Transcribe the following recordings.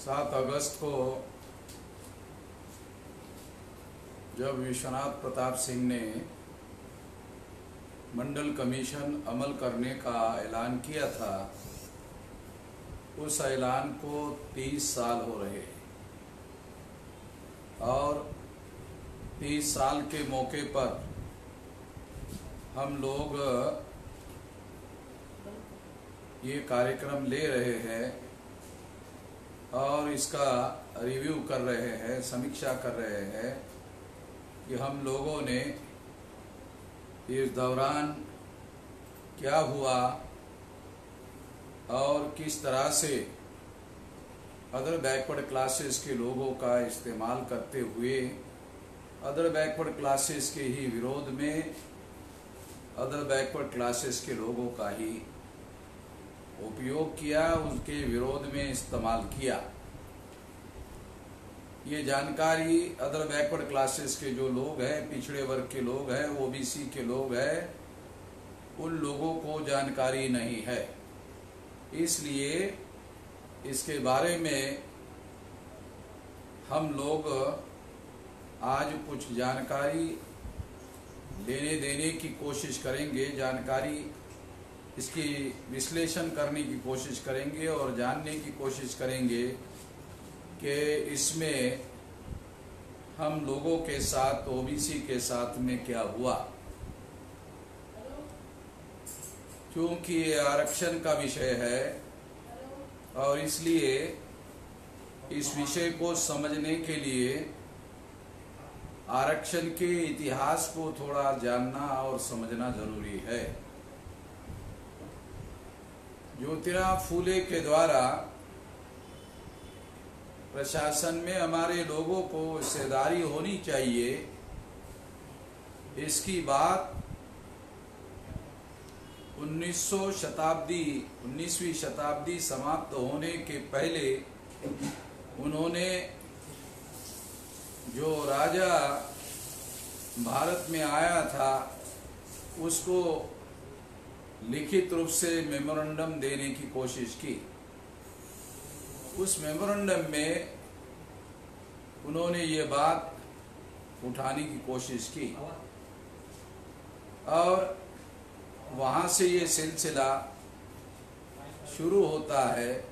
7 अगस्त को जब विश्वनाथ प्रताप सिंह ने मंडल कमीशन अमल करने का ऐलान किया था, उस ऐलान को 30 साल हो रहे हैं और 30 साल के मौके पर हम लोग ये कार्यक्रम ले रहे हैं और इसका रिव्यू कर रहे हैं, समीक्षा कर रहे हैं कि हम लोगों ने इस दौरान क्या हुआ और किस तरह से अदर बैकवर्ड क्लासेस के लोगों का इस्तेमाल करते हुए अदर बैकवर्ड क्लासेस के ही विरोध में अदर बैकवर्ड क्लासेस के लोगों का ही उपयोग किया, उनके विरोध में इस्तेमाल किया। ये जानकारी अदर बैकवर्ड क्लासेस के जो लोग हैं, पिछड़े वर्ग के लोग हैं, ओबीसी के लोग हैं, उन लोगों को जानकारी नहीं है। इसलिए इसके बारे में हम लोग आज कुछ जानकारी लेने देने की कोशिश करेंगे, जानकारी इसकी विश्लेषण करने की कोशिश करेंगे और जानने की कोशिश करेंगे कि इसमें हम लोगों के साथ, ओबीसी के साथ में क्या हुआ। क्योंकि ये आरक्षण का विषय है और इसलिए इस विषय को समझने के लिए आरक्षण के इतिहास को थोड़ा जानना और समझना जरूरी है। ज्योतिराव फूले के द्वारा प्रशासन में हमारे लोगों को हिस्सेदारी होनी चाहिए, इसकी बात 19वीं शताब्दी समाप्त होने के पहले उन्होंने जो राजा भारत में आया था उसको लिखित रूप से मेमोरेंडम देने की कोशिश की। उस मेमोरेंडम में उन्होंने ये बात उठाने की कोशिश की और वहाँ से ये सिलसिला शुरू होता है।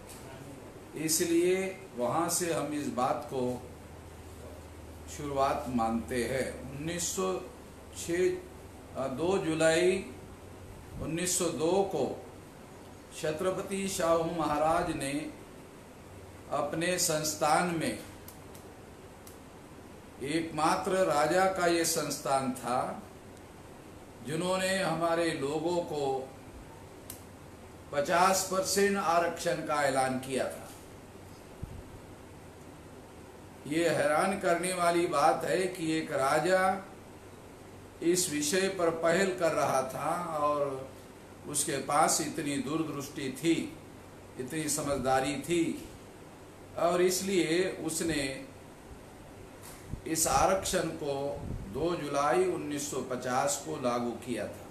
इसलिए वहाँ से हम इस बात को शुरुआत मानते हैं। 2 जुलाई 1902 को छत्रपति शाहू महाराज ने अपने संस्थान में, एकमात्र राजा का ये संस्थान था जिन्होंने हमारे लोगों को 50% आरक्षण का ऐलान किया था। ये हैरान करने वाली बात है कि एक राजा इस विषय पर पहल कर रहा था और उसके पास इतनी दूरदृष्टि थी, इतनी समझदारी थी और इसलिए उसने इस आरक्षण को 2 जुलाई 1950 को लागू किया था।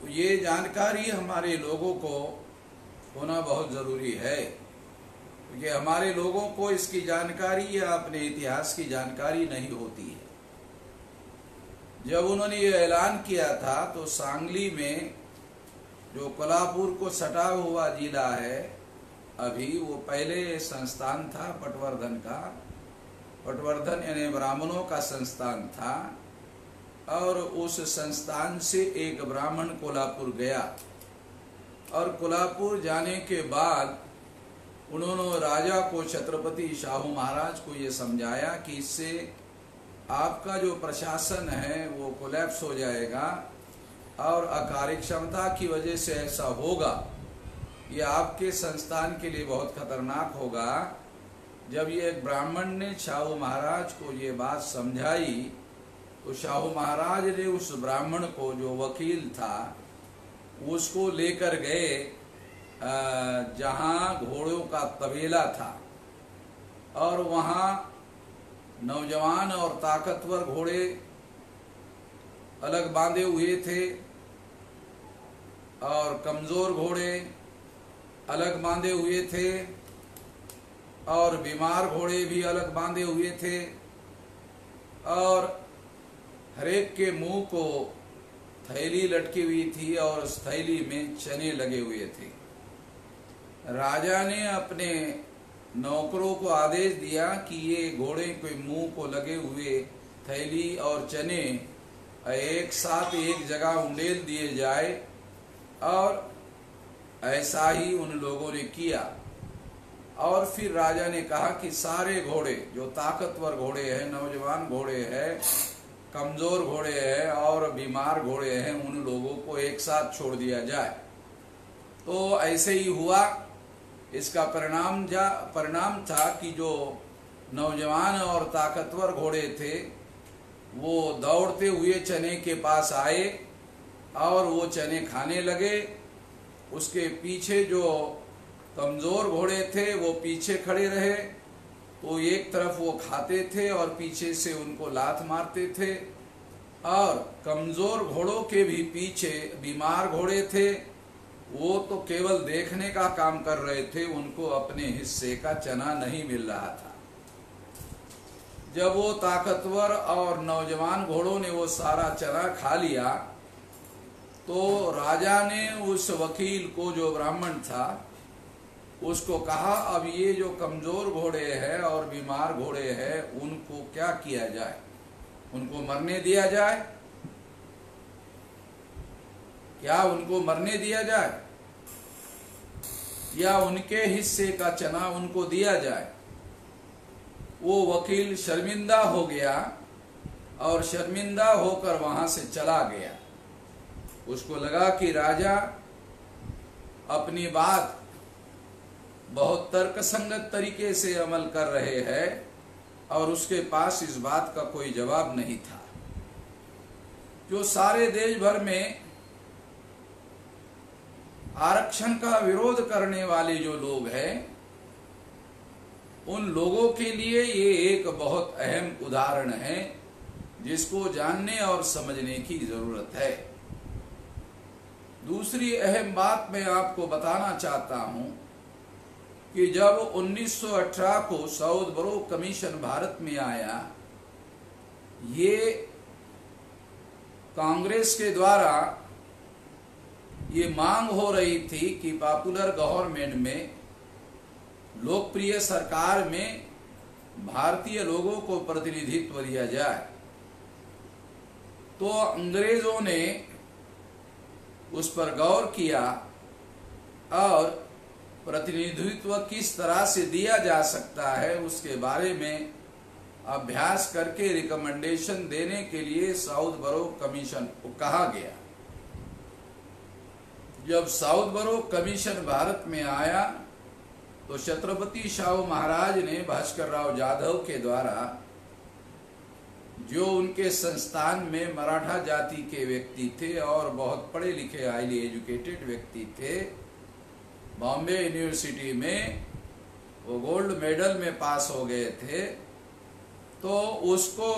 तो ये जानकारी हमारे लोगों को होना बहुत जरूरी है, क्योंकि हमारे लोगों को इसकी जानकारी या अपने इतिहास की जानकारी नहीं होती है। जब उन्होंने ये ऐलान किया था तो सांगली में, जो कोल्हापुर को सटा हुआ जिला है अभी, वो पहले संस्थान था पटवर्धन का। पटवर्धन यानी ब्राह्मणों का संस्थान था और उस संस्थान से एक ब्राह्मण कोल्हापुर गया और कोल्हापुर जाने के बाद उन्होंने राजा को, छत्रपति शाहू महाराज को ये समझाया कि इससे आपका जो प्रशासन है वो कोलैप्स हो जाएगा और अकार्यक्षमता की वजह से ऐसा होगा, ये आपके संस्थान के लिए बहुत खतरनाक होगा। जब ये एक ब्राह्मण ने शाहू महाराज को ये बात समझाई तो शाहू महाराज ने उस ब्राह्मण को, जो वकील था, उसको लेकर गए जहाँ घोड़ों का तबेला था और वहाँ नौजवान और ताकतवर घोड़े अलग बांधे हुए थे और कमजोर घोड़े अलग बांधे हुए थे और बीमार घोड़े भी अलग बांधे हुए थे और हरेक के मुंह को थैली लटकी हुई थी और उस थैली में चने लगे हुए थे। राजा ने अपने नौकरों को आदेश दिया कि ये घोड़े के मुंह को लगे हुए थैली और चने एक साथ एक जगह उंडेल दिए जाए, और ऐसा ही उन लोगों ने किया। और फिर राजा ने कहा कि सारे घोड़े जो ताकतवर घोड़े हैं, नौजवान घोड़े हैं, कमजोर घोड़े हैं और बीमार घोड़े हैं, उन लोगों को एक साथ छोड़ दिया जाए। तो ऐसे ही हुआ। इसका परिणाम था कि जो नौजवान और ताकतवर घोड़े थे वो दौड़ते हुए चने के पास आए और वो चने खाने लगे। उसके पीछे जो कमजोर घोड़े थे वो पीछे खड़े रहे, तो एक तरफ वो खाते थे और पीछे से उनको लात मारते थे। और कमजोर घोड़ों के भी पीछे बीमार घोड़े थे, वो तो केवल देखने का काम कर रहे थे, उनको अपने हिस्से का चना नहीं मिल रहा था। जब वो ताकतवर और नौजवान घोड़ों ने वो सारा चना खा लिया, तो राजा ने उस वकील को, जो ब्राह्मण था, उसको कहा अब ये जो कमजोर घोड़े हैं और बीमार घोड़े हैं उनको क्या किया जाए? उनको मरने दिया जाए? क्या उनको मरने दिया जाए या उनके हिस्से का चना उनको दिया जाए? वो वकील शर्मिंदा हो गया और शर्मिंदा होकर वहां से चला गया। उसको लगा कि राजा अपनी बात बहुत तर्कसंगत तरीके से अमल कर रहे हैं और उसके पास इस बात का कोई जवाब नहीं था। जो सारे देश भर में आरक्षण का विरोध करने वाले जो लोग हैं, उन लोगों के लिए ये एक बहुत अहम उदाहरण है जिसको जानने और समझने की जरूरत है। दूसरी अहम बात मैं आपको बताना चाहता हूं कि जब 1918 को साउथ बरो कमीशन भारत में आया, ये कांग्रेस के द्वारा ये मांग हो रही थी कि पॉपुलर गवर्नमेंट में, लोकप्रिय सरकार में भारतीय लोगों को प्रतिनिधित्व दिया जाए। तो अंग्रेजों ने उस पर गौर किया और प्रतिनिधित्व किस तरह से दिया जा सकता है उसके बारे में अभ्यास करके रिकमेंडेशन देने के लिए साउथ बरो कमीशन को कहा गया। जब साउथ बरो कमीशन भारत में आया तो छत्रपति शाहू महाराज ने भास्कर राव जाधव के द्वारा, जो उनके संस्थान में मराठा जाति के व्यक्ति थे और बहुत पढ़े लिखे हाईली एजुकेटेड व्यक्ति थे, बॉम्बे यूनिवर्सिटी में वो गोल्ड मेडल में पास हो गए थे, तो उसको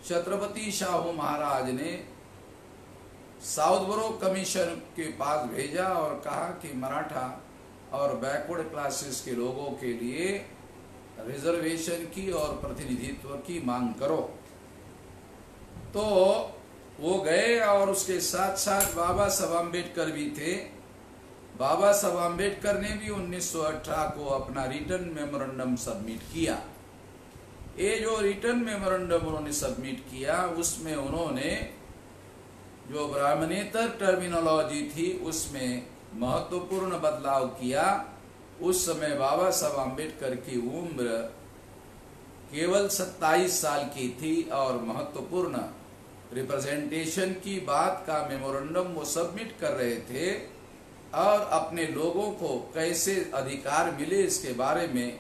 छत्रपति शाहू महाराज ने साउथ बरो कमीशन के पास भेजा और कहा कि मराठा और बैकवर्ड क्लासेस के लोगों के लिए रिजर्वेशन की और प्रतिनिधित्व की मांग करो। तो वो गए और उसके साथ साथ बाबा साहब अम्बेडकर भी थे। बाबा साहब अम्बेडकर ने भी 1918 को अपना रिटर्न मेमोरेंडम सबमिट किया। ये जो रिटर्न मेमोरेंडम उन्होंने सबमिट किया, उसमें उन्होंने जो ब्राह्मणेतर टर्मिनोलॉजी थी उसमें महत्वपूर्ण बदलाव किया। उस समय बाबा साहब अम्बेडकर की उम्र केवल 27 साल की थी और महत्वपूर्ण रिप्रेजेंटेशन की बात का मेमोरेंडम वो सबमिट कर रहे थे और अपने लोगों को कैसे अधिकार मिले इसके बारे में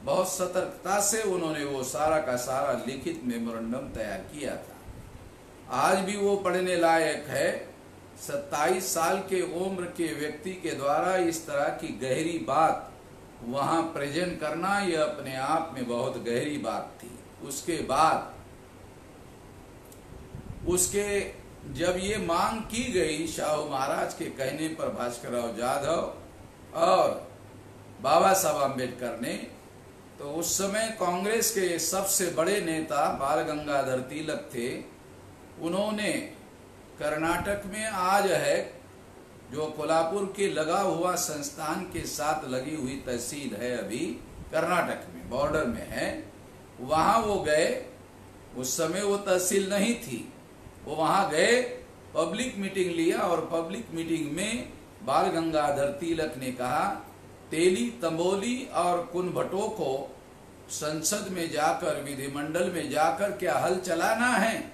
बहुत सतर्कता से उन्होंने वो सारा का सारा लिखित मेमोरेंडम तैयार किया था। आज भी वो पढ़ने लायक है। 27 साल के उम्र के व्यक्ति के द्वारा इस तरह की गहरी बात वहां प्रेजेंट करना, यह अपने आप में बहुत गहरी बात थी। उसके बाद जब ये मांग की गई शाहू महाराज के कहने पर भास्कर राव जाधव और बाबा साहब आम्बेडकर ने, तो उस समय कांग्रेस के सबसे बड़े नेता बाल गंगाधर तिलक थे। उन्होंने कर्नाटक में आज है जो कोल्हापुर के लगा हुआ संस्थान के साथ लगी हुई तहसील है, अभी कर्नाटक में बॉर्डर में है, वहां वो गए। उस समय वो तहसील नहीं थी, वो वहां गए, पब्लिक मीटिंग लिया और पब्लिक मीटिंग में बाल गंगाधर तिलक ने कहा तेली, तंबोली और कुनभटो को संसद में जाकर, विधिमंडल में जाकर क्या हल चलाना है,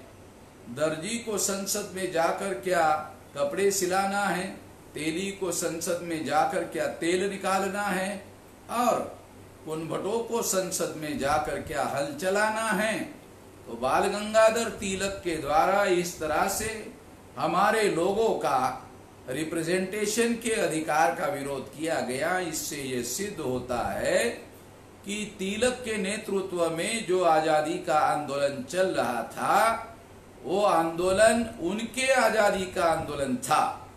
दर्जी को संसद में जाकर क्या कपड़े सिलाना है, तेली को संसद में जाकर क्या तेल निकालना है, और कुनभटो को संसद में जाकर क्या हल चलाना है। तो बाल गंगाधर तिलक के द्वारा इस तरह से हमारे लोगों का रिप्रेजेंटेशन के अधिकार का विरोध किया गया। इससे ये सिद्ध होता है कि तिलक के नेतृत्व में जो आजादी का आंदोलन चल रहा था, वो आंदोलन उनके आजादी का आंदोलन था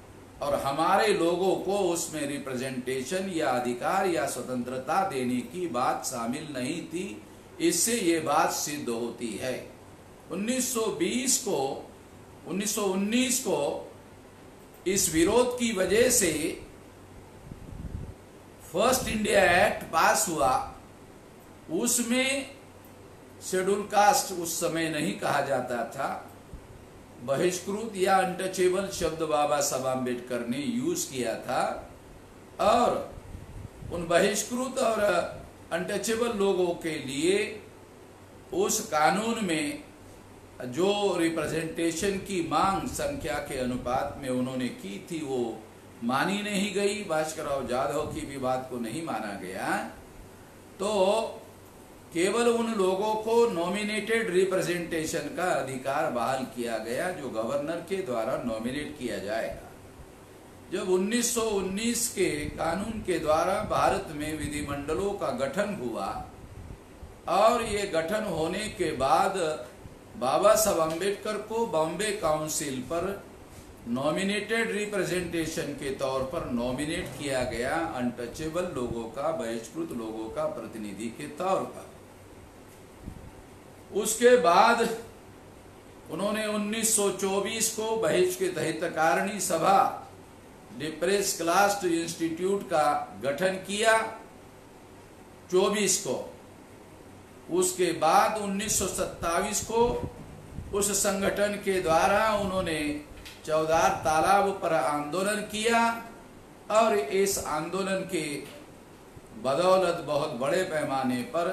और हमारे लोगों को उसमें रिप्रेजेंटेशन या अधिकार या स्वतंत्रता देने की बात शामिल नहीं थी। इससे ये बात सिद्ध होती है। 1919 को इस विरोध की वजह से फर्स्ट इंडिया एक्ट पास हुआ। उसमें शेड्यूल कास्ट उस समय नहीं कहा जाता था, बहिष्कृत या अनटचेबल शब्द बाबा साहब आम्बेडकर ने यूज किया था, और उन बहिष्कृत और अनटचेबल लोगों के लिए उस कानून में जो रिप्रेजेंटेशन की मांग संख्या के अनुपात में उन्होंने की थी, वो मानी नहीं गई। भास्करराव जाधव की भी बात को नहीं माना गया। तो केवल उन लोगों को नॉमिनेटेड रिप्रेजेंटेशन का अधिकार बहाल किया गया जो गवर्नर के द्वारा नॉमिनेट किया जाएगा। जब 1919 के कानून के द्वारा भारत में विधिमंडलों का गठन हुआ और ये गठन होने के बाद बाबा साहब अम्बेडकर को बॉम्बे काउंसिल पर नॉमिनेटेड रिप्रेजेंटेशन के तौर पर नॉमिनेट किया गया, अनटचेबल लोगों का, बहिष्कृत लोगों का प्रतिनिधि के तौर पर। उसके बाद उन्होंने 1924 को बहिष्कृत हितकारिणी सभा, डिप्रेस क्लास इंस्टीट्यूट का गठन किया 24 को। उसके बाद 1927 को उस संगठन के द्वारा उन्होंने चौदार तालाब पर आंदोलन किया और इस आंदोलन के बदौलत बहुत बड़े पैमाने पर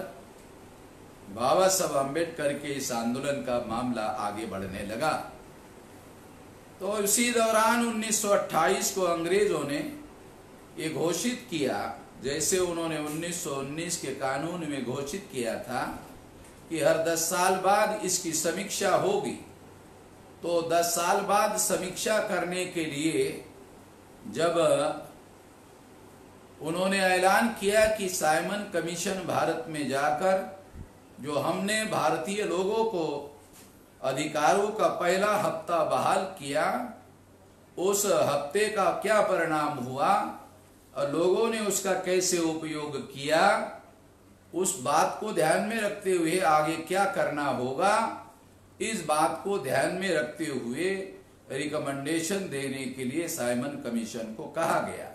बाबा साहब अम्बेडकर के इस आंदोलन का मामला आगे बढ़ने लगा। तो इसी दौरान 1928 को अंग्रेजों ने ये घोषित किया, जैसे उन्होंने 1919 के कानून में घोषित किया था कि हर 10 साल बाद इसकी समीक्षा होगी। तो 10 साल बाद समीक्षा करने के लिए जब उन्होंने ऐलान किया कि साइमन कमीशन भारत में जाकर जो हमने भारतीय लोगों को अधिकारों का पहला हफ्ता बहाल किया, उस हफ्ते का क्या परिणाम हुआ और लोगों ने उसका कैसे उपयोग किया, उस बात को ध्यान में रखते हुए आगे क्या करना होगा, इस बात को ध्यान में रखते हुए रिकमेंडेशन देने के लिए साइमन कमीशन को कहा गया।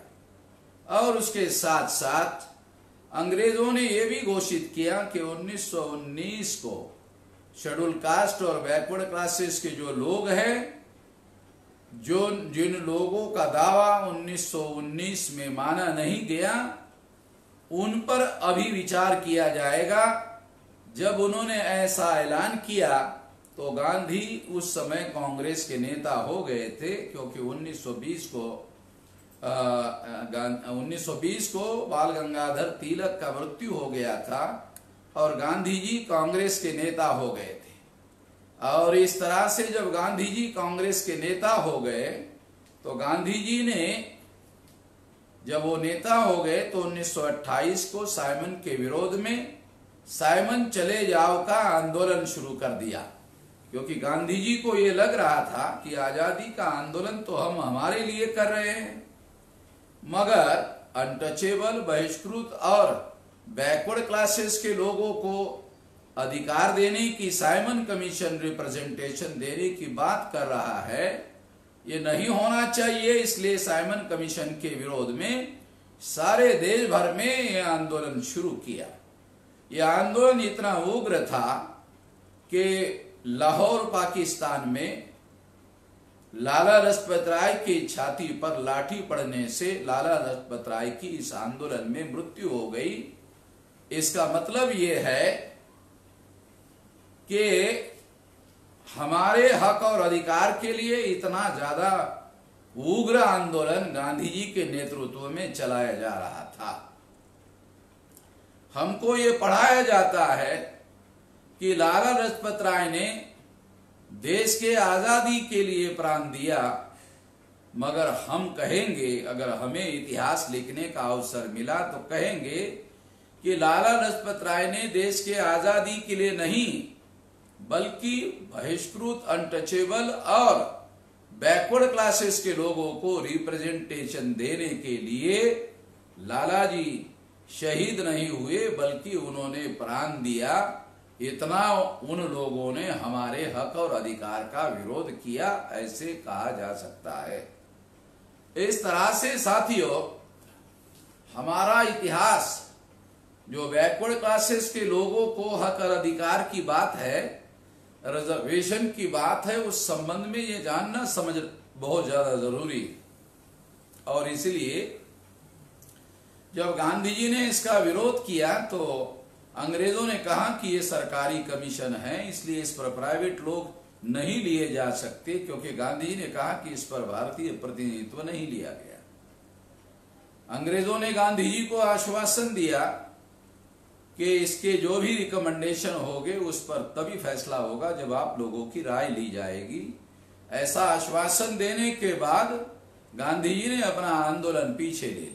और उसके साथ साथ अंग्रेजों ने यह भी घोषित किया कि 1919 को शेड्यूल कास्ट और बैकवर्ड क्लासेस के जो लोग हैं, जिन लोगों का दावा 1919 में माना नहीं गया, उन पर अभी विचार किया जाएगा। जब उन्होंने ऐसा ऐलान किया तो गांधी उस समय कांग्रेस के नेता हो गए थे, क्योंकि 1920 को बाल गंगाधर तिलक का मृत्यु हो गया था और गांधी जी कांग्रेस के नेता हो गए थे। और इस तरह से जब गांधी जी कांग्रेस के नेता हो गए तो गांधी जी ने जब वो नेता हो गए तो 1928 को साइमन के विरोध में साइमन चले जाओ का आंदोलन शुरू कर दिया, क्योंकि गांधी जी को ये लग रहा था कि आजादी का आंदोलन तो हम हमारे लिए कर रहे हैं, मगर अनटचेबल, बहिष्कृत और बैकवर्ड क्लासेस के लोगों को अधिकार देने की साइमन कमीशन रिप्रेजेंटेशन देने की बात कर रहा है, ये नहीं होना चाहिए। इसलिए साइमन कमीशन के विरोध में सारे देश भर में यह आंदोलन शुरू किया। यह आंदोलन इतना उग्र था कि लाहौर पाकिस्तान में लाला लाजपत राय की छाती पर लाठी पड़ने से लाला लाजपत राय की इस आंदोलन में मृत्यु हो गई। इसका मतलब ये है कि हमारे हक और अधिकार के लिए इतना ज्यादा उग्र आंदोलन गांधी जी के नेतृत्व में चलाया जा रहा था। हमको ये पढ़ाया जाता है कि लाला लाजपत राय ने देश के आजादी के लिए प्राण दिया, मगर हम कहेंगे, अगर हमें इतिहास लिखने का अवसर मिला तो कहेंगे कि लाला लाजपत राय ने देश के आजादी के लिए नहीं बल्कि बहिष्कृत, अनटचेबल और बैकवर्ड क्लासेस के लोगों को रिप्रेजेंटेशन देने के लिए लाला जी शहीद नहीं हुए बल्कि उन्होंने प्राण दिया। इतना उन लोगों ने हमारे हक और अधिकार का विरोध किया, ऐसे कहा जा सकता है। इस तरह से साथियों, हमारा इतिहास जो बैकवर्ड क्लासेस के लोगों को हक और अधिकार की बात है, रिजर्वेशन की बात है, उस संबंध में ये जानना समझ बहुत ज्यादा जरूरी है। और इसलिए जब गांधी जी ने इसका विरोध किया तो अंग्रेजों ने कहा कि ये सरकारी कमीशन है, इसलिए इस पर प्राइवेट लोग नहीं लिए जा सकते, क्योंकि गांधी जी ने कहा कि इस पर भारतीय प्रतिनिधित्व नहीं लिया गया। अंग्रेजों ने गांधी जी को आश्वासन दिया कि इसके जो भी रिकमेंडेशन होंगे उस पर तभी फैसला होगा जब आप लोगों की राय ली जाएगी। ऐसा आश्वासन देने के बाद गांधी जी ने अपना आंदोलन पीछे ले लिया।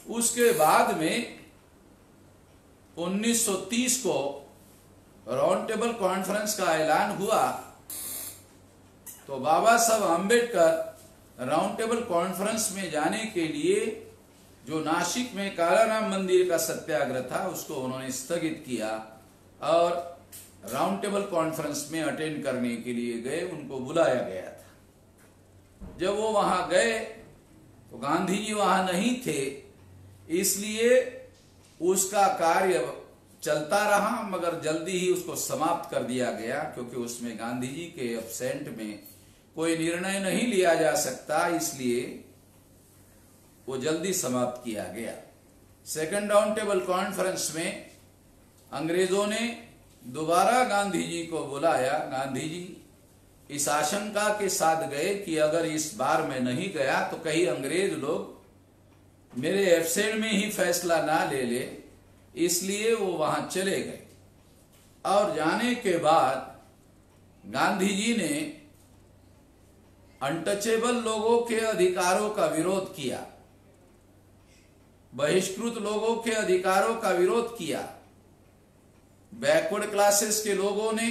उसके बाद में 1930 को राउंड टेबल कॉन्फ्रेंस का ऐलान हुआ तो बाबा Saheb Ambedkar round table conference में जाने के लिए जो नासिक में कालाराम मंदिर का सत्याग्रह था उसको उन्होंने स्थगित किया और राउंड टेबल कॉन्फ्रेंस में अटेंड करने के लिए गए। उनको बुलाया गया था। जब वो वहां गए तो गांधी जी वहां नहीं थे, इसलिए उसका कार्य चलता रहा, मगर जल्दी ही उसको समाप्त कर दिया गया, क्योंकि उसमें गांधी जी के एब्सेंट में कोई निर्णय नहीं लिया जा सकता, इसलिए वो जल्दी समाप्त किया गया। सेकंड राउंड टेबल कॉन्फ्रेंस में अंग्रेजों ने दोबारा गांधी जी को बुलाया। गांधी जी इस आशंका के साथ गए कि अगर इस बार मैं नहीं गया तो कहीं अंग्रेज लोग मेरे एब्सेंट में ही फैसला ना ले ले, इसलिए वो वहां चले गए। और जाने के बाद गांधी जी ने अनटचेबल लोगों के अधिकारों का विरोध किया, बहिष्कृत लोगों के अधिकारों का विरोध किया। बैकवर्ड क्लासेस के लोगों ने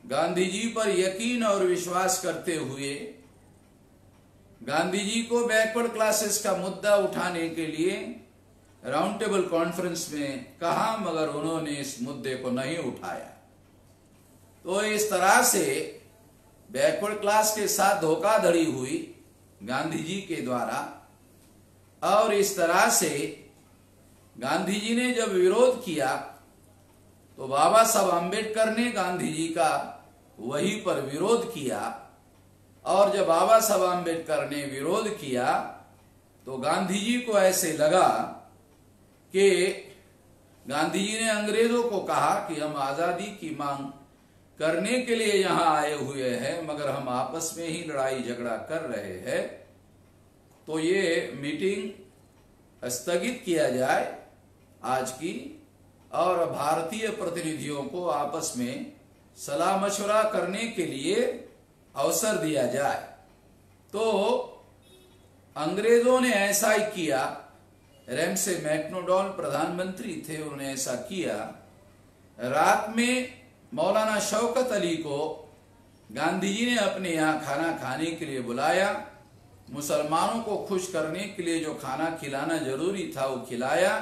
गांधी जी पर यकीन और विश्वास करते हुए गांधी जी को बैकवर्ड क्लासेस का मुद्दा उठाने के लिए राउंड टेबल कॉन्फ्रेंस में कहा, मगर उन्होंने इस मुद्दे को नहीं उठाया। तो इस तरह से बैकवर्ड क्लास के साथ धोखाधड़ी हुई गांधी जी के द्वारा, और इस तरह से गांधी जी ने जब विरोध किया तो बाबा साहब आम्बेडकर ने गांधी जी का वहीं पर विरोध किया। और जब बाबा साहब आम्बेडकर ने विरोध किया तो गांधी जी को ऐसे लगा कि गांधी जी ने अंग्रेजों को कहा कि हम आजादी की मांग करने के लिए यहां आए हुए हैं, मगर हम आपस में ही लड़ाई झगड़ा कर रहे हैं, तो ये मीटिंग स्थगित किया जाए आज की, और भारतीय प्रतिनिधियों को आपस में सलाह मशवरा करने के लिए अवसर दिया जाए। तो अंग्रेजों ने ऐसा ही किया। रेमसे मैकडोनाल्ड प्रधानमंत्री थे, उन्होंने ऐसा किया। रात में मौलाना शौकत अली को गांधी जी ने अपने यहाँ खाना खाने के लिए बुलाया मुसलमानों को खुश करने के लिए जो खाना खिलाना जरूरी था वो खिलाया।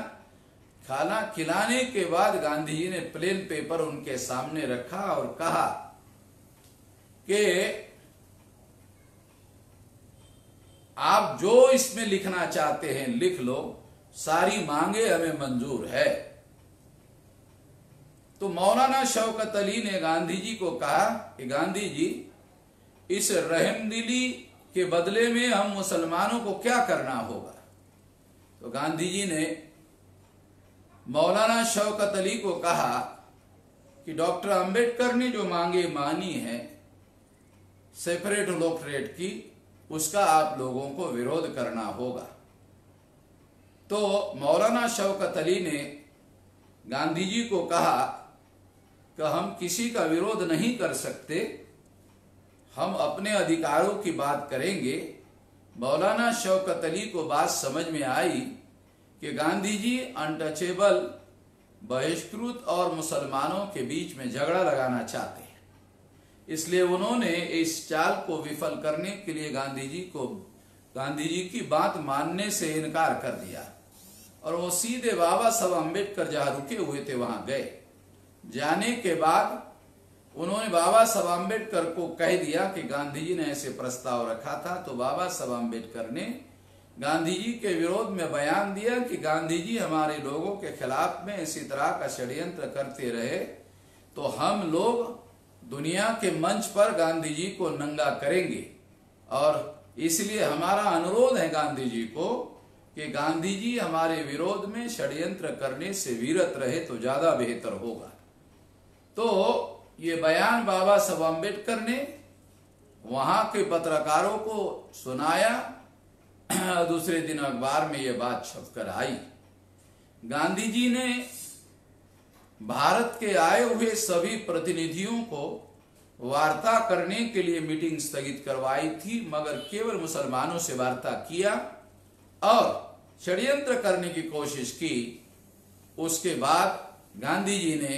खाना खिलाने के बाद गांधी जी ने प्लेन पेपर उनके सामने रखा और कहा कि आप जो इसमें लिखना चाहते हैं लिख लो, सारी मांगे हमें मंजूर है। तो मौलाना शौकत अली ने गांधी जी को कहा कि गांधी जी, इस रहमदिली के बदले में हम मुसलमानों को क्या करना होगा? तो गांधी जी ने मौलाना शौकत अली को कहा कि डॉक्टर अंबेडकर ने जो मांगे मानी है सेपरेट इलेक्टोरेट की, उसका आप लोगों को विरोध करना होगा। तो मौलाना शौकत अली ने गांधी जी को कहा कि हम किसी का विरोध नहीं कर सकते, हम अपने अधिकारों की बात करेंगे। मौलाना शौकत अली को बात समझ में आई कि गांधी जी अनटचेबल, बहिष्कृत और मुसलमानों के बीच में झगड़ा लगाना चाहते हैं, इसलिए उन्होंने इस चाल को विफल करने के लिए गांधी जी की बात मानने से इनकार कर दिया और वो सीधे बाबा साहब अम्बेडकर जहां रुके हुए थे वहां गए। जाने के बाद उन्होंने बाबा साहब अम्बेडकर को कह दिया कि गांधी जी ने ऐसे प्रस्ताव रखा था। तो बाबा साहब अम्बेडकर ने गांधी जी के विरोध में बयान दिया कि गांधी जी हमारे लोगों के खिलाफ में इसी तरह का षड्यंत्र करते रहे तो हम लोग दुनिया के मंच पर गांधी जी को नंगा करेंगे, और इसलिए हमारा अनुरोध है गांधी जी को कि गांधी जी हमारे विरोध में षड्यंत्र करने से विरत रहे तो ज्यादा बेहतर होगा। तो ये बयान बाबा साहब अम्बेडकर ने वहां के पत्रकारों को सुनाया। दूसरे दिन अखबार में ये बात छपकर आई। गांधी जी ने भारत के आए हुए सभी प्रतिनिधियों को वार्ता करने के लिए मीटिंग स्थगित करवाई थी, मगर केवल मुसलमानों से वार्ता किया और षड्यंत्र करने की कोशिश की। उसके बाद गांधी जी ने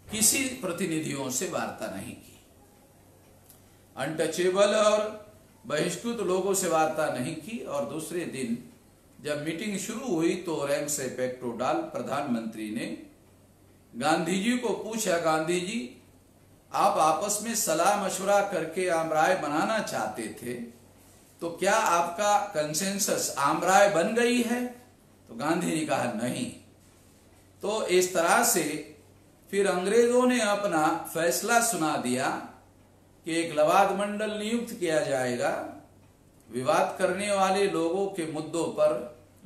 किसी प्रतिनिधियों से वार्ता नहीं की, अनटचेबल और बहिष्कृत लोगों से वार्ता नहीं की। और दूसरे दिन जब मीटिंग शुरू हुई तो रैंक से पेक्टोडाल प्रधानमंत्री ने गांधी जी को पूछा, गांधी जी आप आपस में सलाह मशवरा करके आम राय बनाना चाहते थे, तो क्या आपका कंसेंसस आम राय बन गई है? तो गांधी ने कहा नहीं। तो इस तरह से फिर अंग्रेजों ने अपना फैसला सुना दिया कि एक लवाद मंडल नियुक्त किया जाएगा, विवाद करने वाले लोगों के मुद्दों पर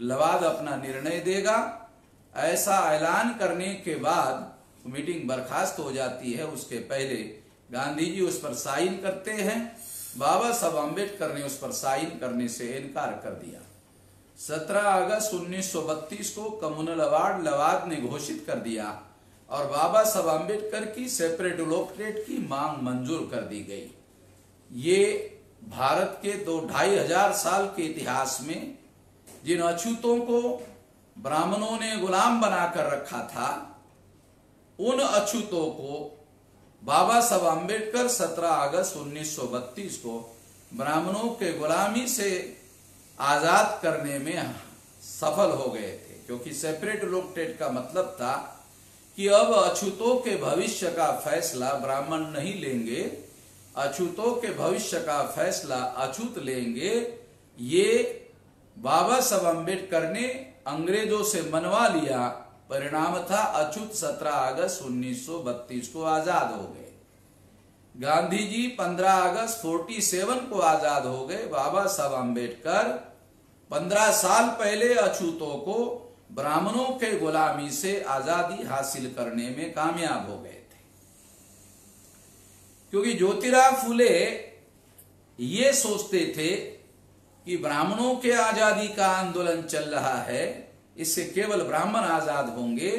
लवाद अपना निर्णय देगा। ऐसा ऐलान करने के बाद मीटिंग बर्खास्त हो जाती है। उसके पहले गांधी जी उस पर साइन करते हैं, बाबा साहब अम्बेडकर ने उस पर साइन करने से इनकार कर दिया। 17 अगस्त 1932 को कम्युनल अवार्ड लवाद ने घोषित कर दिया और बाबा साहब अम्बेडकर की सेपरेट इलेक्टोरेट की मांग मंजूर कर दी गई। ये भारत के 2-2.5 साल के इतिहास में जिन अछूतों को ब्राह्मणों ने गुलाम बनाकर रखा था, उन अछूतों को बाबा साहब अम्बेडकर 17 अगस्त 1932 को ब्राह्मणों के गुलामी से आजाद करने में सफल हो गए थे, क्योंकि सेपरेट इलेक्टोरेट का मतलब था कि अब अछूतों के भविष्य का फैसला ब्राह्मण नहीं लेंगे, अछूतों के भविष्य का फैसला अछूत लेंगे। ये बाबा साहब अम्बेडकर ने अंग्रेजों से मनवा लिया। परिणाम था अछूत 17 अगस्त 1932 को आजाद हो गए। गांधी जी 15 अगस्त 47 को आजाद हो गए। बाबा साहब अम्बेडकर 15 साल पहले अछूतों को ब्राह्मणों के गुलामी से आजादी हासिल करने में कामयाब हो गए थे, क्योंकि ज्योतिराव फुले ये सोचते थे कि ब्राह्मणों के आजादी का आंदोलन चल रहा है, इससे केवल ब्राह्मण आजाद होंगे,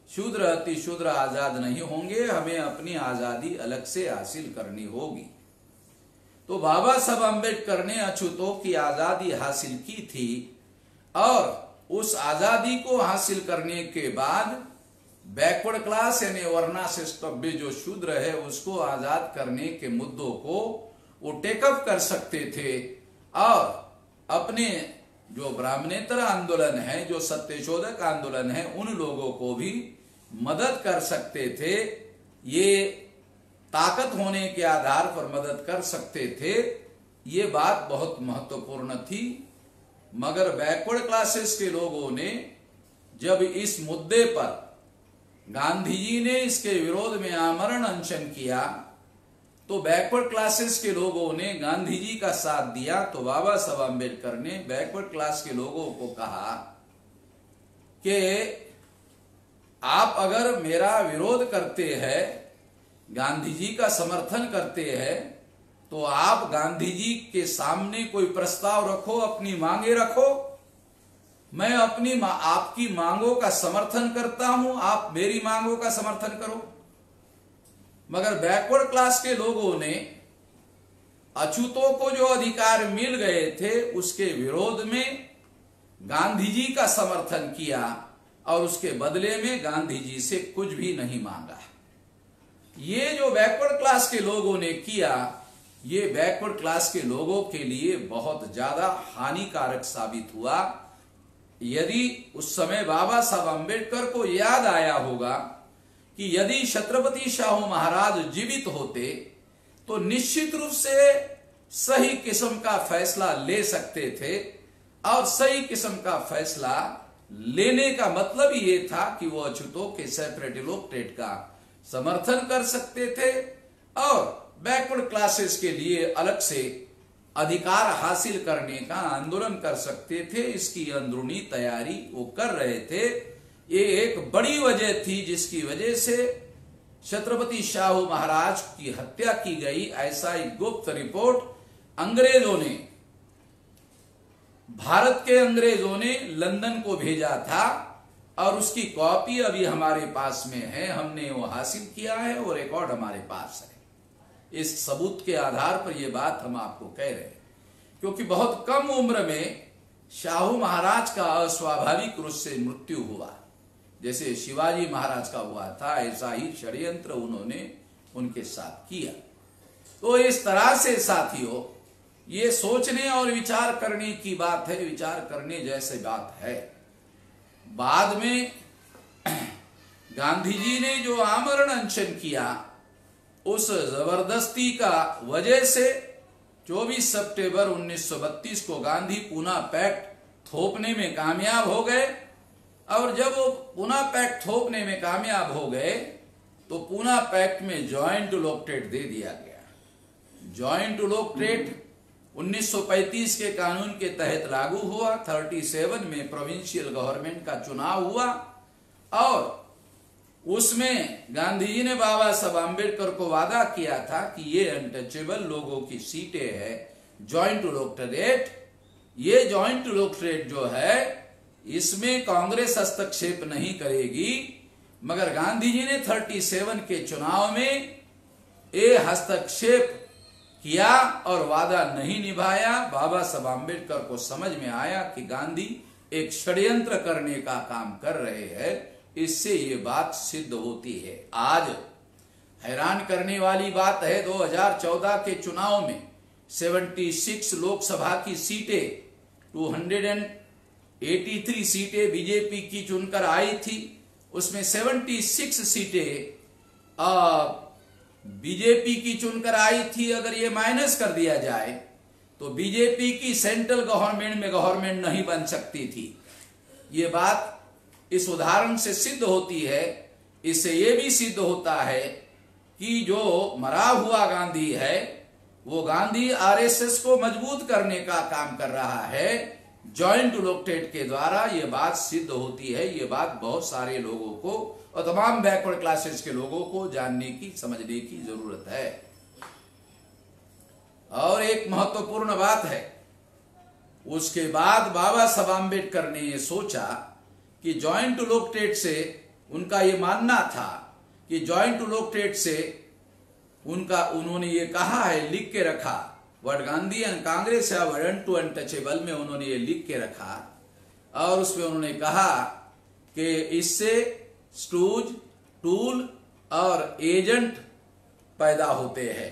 शूद्र अति शूद्र आजाद नहीं होंगे, हमें अपनी आजादी अलग से हासिल करनी होगी। तो बाबा साहब अम्बेडकर ने अछूतों की आजादी हासिल की थी और उस आजादी को हासिल करने के बाद बैकवर्ड क्लास यानी वर्णा से स्तब्ध जो शूद्र है उसको आजाद करने के मुद्दों को वो टेकअप कर सकते थे और अपने जो ब्राह्मणेतर आंदोलन है, जो सत्यशोधक आंदोलन है, उन लोगों को भी मदद कर सकते थे। ये ताकत होने के आधार पर मदद कर सकते थे। ये बात बहुत महत्वपूर्ण थी। मगर बैकवर्ड क्लासेस के लोगों ने जब इस मुद्दे पर गांधी जी ने इसके विरोध में आमरण अनशन किया तो बैकवर्ड क्लासेस के लोगों ने गांधी जी का साथ दिया। तो बाबा साहब अम्बेडकर ने बैकवर्ड क्लास के लोगों को कहा कि आप अगर मेरा विरोध करते हैं, गांधी जी का समर्थन करते हैं, तो आप गांधी जी के सामने कोई प्रस्ताव रखो, अपनी मांगे रखो। मैं आपकी मांगों का समर्थन करता हूं, आप मेरी मांगों का समर्थन करो। मगर बैकवर्ड क्लास के लोगों ने अछूतों को जो अधिकार मिल गए थे उसके विरोध में गांधी जी का समर्थन किया और उसके बदले में गांधी जी से कुछ भी नहीं मांगा। ये जो बैकवर्ड क्लास के लोगों ने किया, ये बैकवर्ड क्लास के लोगों के लिए बहुत ज्यादा हानिकारक साबित हुआ। यदि उस समय बाबा साहब अम्बेडकर को याद आया होगा कि यदि छत्रपति शाहू महाराज जीवित होते तो निश्चित रूप से सही किस्म का फैसला ले सकते थे, और सही किस्म का फैसला लेने का मतलब ये था कि वो अछूतों के सेपरेट इलेक्टेड का समर्थन कर सकते थे और बैकवर्ड क्लासेस के लिए अलग से अधिकार हासिल करने का आंदोलन कर सकते थे। इसकी अंदरूनी तैयारी वो कर रहे थे। ये एक बड़ी वजह थी जिसकी वजह से छत्रपति शाहू महाराज की हत्या की गई। ऐसा एक गुप्त रिपोर्ट अंग्रेजों ने, भारत के अंग्रेजों ने लंदन को भेजा था और उसकी कॉपी अभी हमारे पास में है। हमने वो हासिल किया है, वो रिकॉर्ड हमारे पास है। इस सबूत के आधार पर यह बात हम आपको कह रहे हैं, क्योंकि बहुत कम उम्र में शाहू महाराज का अस्वाभाविक रूप से मृत्यु हुआ, जैसे शिवाजी महाराज का हुआ था। ऐसा ही षड्यंत्र उन्होंने उनके साथ किया। तो इस तरह से साथियों, ये सोचने और विचार करने की बात है, विचार करने जैसे बात है। बाद में गांधी जी ने जो आमरण अनशन किया, उस जबरदस्ती का वजह से 24 सितंबर 1932 को गांधी पूना पैक्ट थोपने में कामयाब हो गए। और जब वो पूना पैक्ट थोपने में कामयाब हो गए तो पूना पैक्ट में जॉइंट इलेक्टेड दे दिया गया। जॉइंट इलेक्टेड 1935 के कानून के तहत लागू हुआ। 37 में प्रोविंशियल गवर्नमेंट का चुनाव हुआ और उसमें गांधी जी ने बाबा साहब अम्बेडकर को वादा किया था कि ये अनटचेबल लोगों की सीटें है जॉइंट इलेक्टोरेट। ये जॉइंट इलेक्टोरेट जो है इसमें कांग्रेस हस्तक्षेप नहीं करेगी। मगर गांधी जी ने 37 के चुनाव में ये हस्तक्षेप किया और वादा नहीं निभाया। बाबा साहब अम्बेडकर को समझ में आया कि गांधी एक षड्यंत्र करने का काम कर रहे हैं। इससे ये बात सिद्ध होती है। आज हैरान करने वाली बात है, 2014 के चुनाव में 76 लोकसभा की सीटें, 283 सीटें बीजेपी की चुनकर आई थी। उसमें 76 सीटें बीजेपी की चुनकर आई थी। अगर ये माइनस कर दिया जाए तो बीजेपी की सेंट्रल गवर्नमेंट में गवर्नमेंट नहीं बन सकती थी। ये बात इस उदाहरण से सिद्ध होती है। इससे यह भी सिद्ध होता है कि जो मरा हुआ गांधी है वो गांधी आरएसएस को मजबूत करने का काम कर रहा है जॉइंट इलेक्टेड के द्वारा। यह बात सिद्ध होती है। यह बात बहुत सारे लोगों को और तमाम बैकवर्ड क्लासेस के लोगों को जानने की, समझने की जरूरत है। और एक महत्वपूर्ण बात है, उसके बाद बाबा साहब अम्बेडकर ने यह सोचा कि जॉइंट इलेक्टेड से, उनका ये मानना था कि जॉइंट इलेक्टेड से उन्होंने ये कहा है, लिख के रखा, what Gandhi and Congress have done to untouchable में उन्होंने ये लिख के रखा और उसमें उन्होंने कहा कि इससे स्टूज, टूल और एजेंट पैदा होते हैं।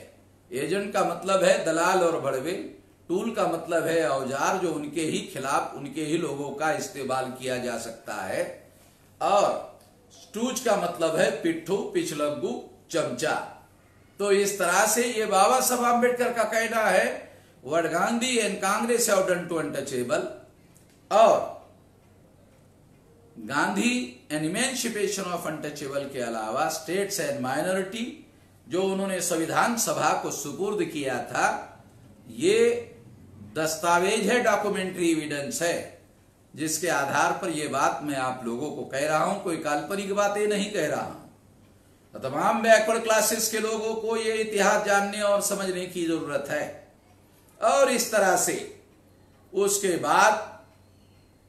एजेंट का मतलब है दलाल और बड़वे, टूल का मतलब है औजार जो उनके ही खिलाफ उनके ही लोगों का इस्तेमाल किया जा सकता है, और स्टूज का मतलब है पिट्ठू, पिछलग्गू, चमचा। तो इस तरह से ये बाबा साहब आम्बेडकर का कहना है what Gandhi and Congress have done to untouchable, और Gandhi and emancipation of untouchable के अलावा स्टेट्स एंड माइनॉरिटी जो उन्होंने संविधान सभा को सुपुर्द किया था, ये दस्तावेज है, डॉक्यूमेंट्री एविडेंस है, जिसके आधार पर यह बात मैं आप लोगों को कह रहा हूं। कोई काल्पनिक बातें नहीं कह रहा हूं। तमाम बैकवर्ड क्लासेस के लोगों को यह इतिहास जानने और समझने की जरूरत है। और इस तरह से उसके बाद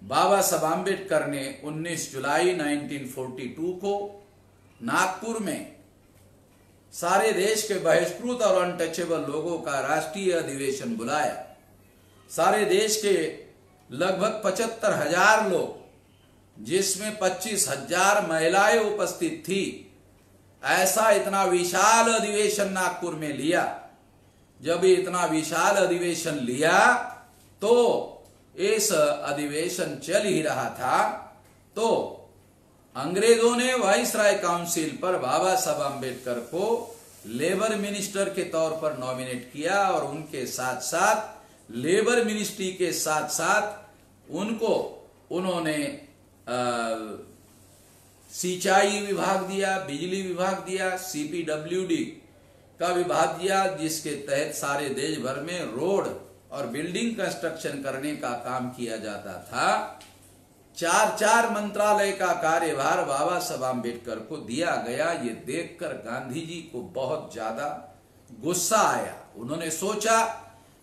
बाबा साहब आम्बेडकर ने 19 जुलाई 1942 को नागपुर में सारे देश के बहिष्कृत और अनटचेबल लोगों का राष्ट्रीय अधिवेशन बुलाया। सारे देश के लगभग 75,000 लोग, जिसमें 25,000 महिलाएं उपस्थित थी, ऐसा इतना विशाल अधिवेशन नागपुर में लिया। जब ये इतना विशाल अधिवेशन लिया तो इस अधिवेशन चल ही रहा था, तो अंग्रेजों ने वाइसराय काउंसिल पर बाबा साहब आम्बेडकर को लेबर मिनिस्टर के तौर पर नॉमिनेट किया, और उनके साथ साथ लेबर मिनिस्ट्री के साथ साथ उन्होंने सिंचाई विभाग दिया, बिजली विभाग दिया, CPWD का विभाग दिया, जिसके तहत सारे देश भर में रोड और बिल्डिंग कंस्ट्रक्शन करने का काम किया जाता था। 4 मंत्रालय का कार्यभार बाबा साहब आम्बेडकर को दिया गया। ये देखकर गांधी जी को बहुत ज्यादा गुस्सा आया। उन्होंने सोचा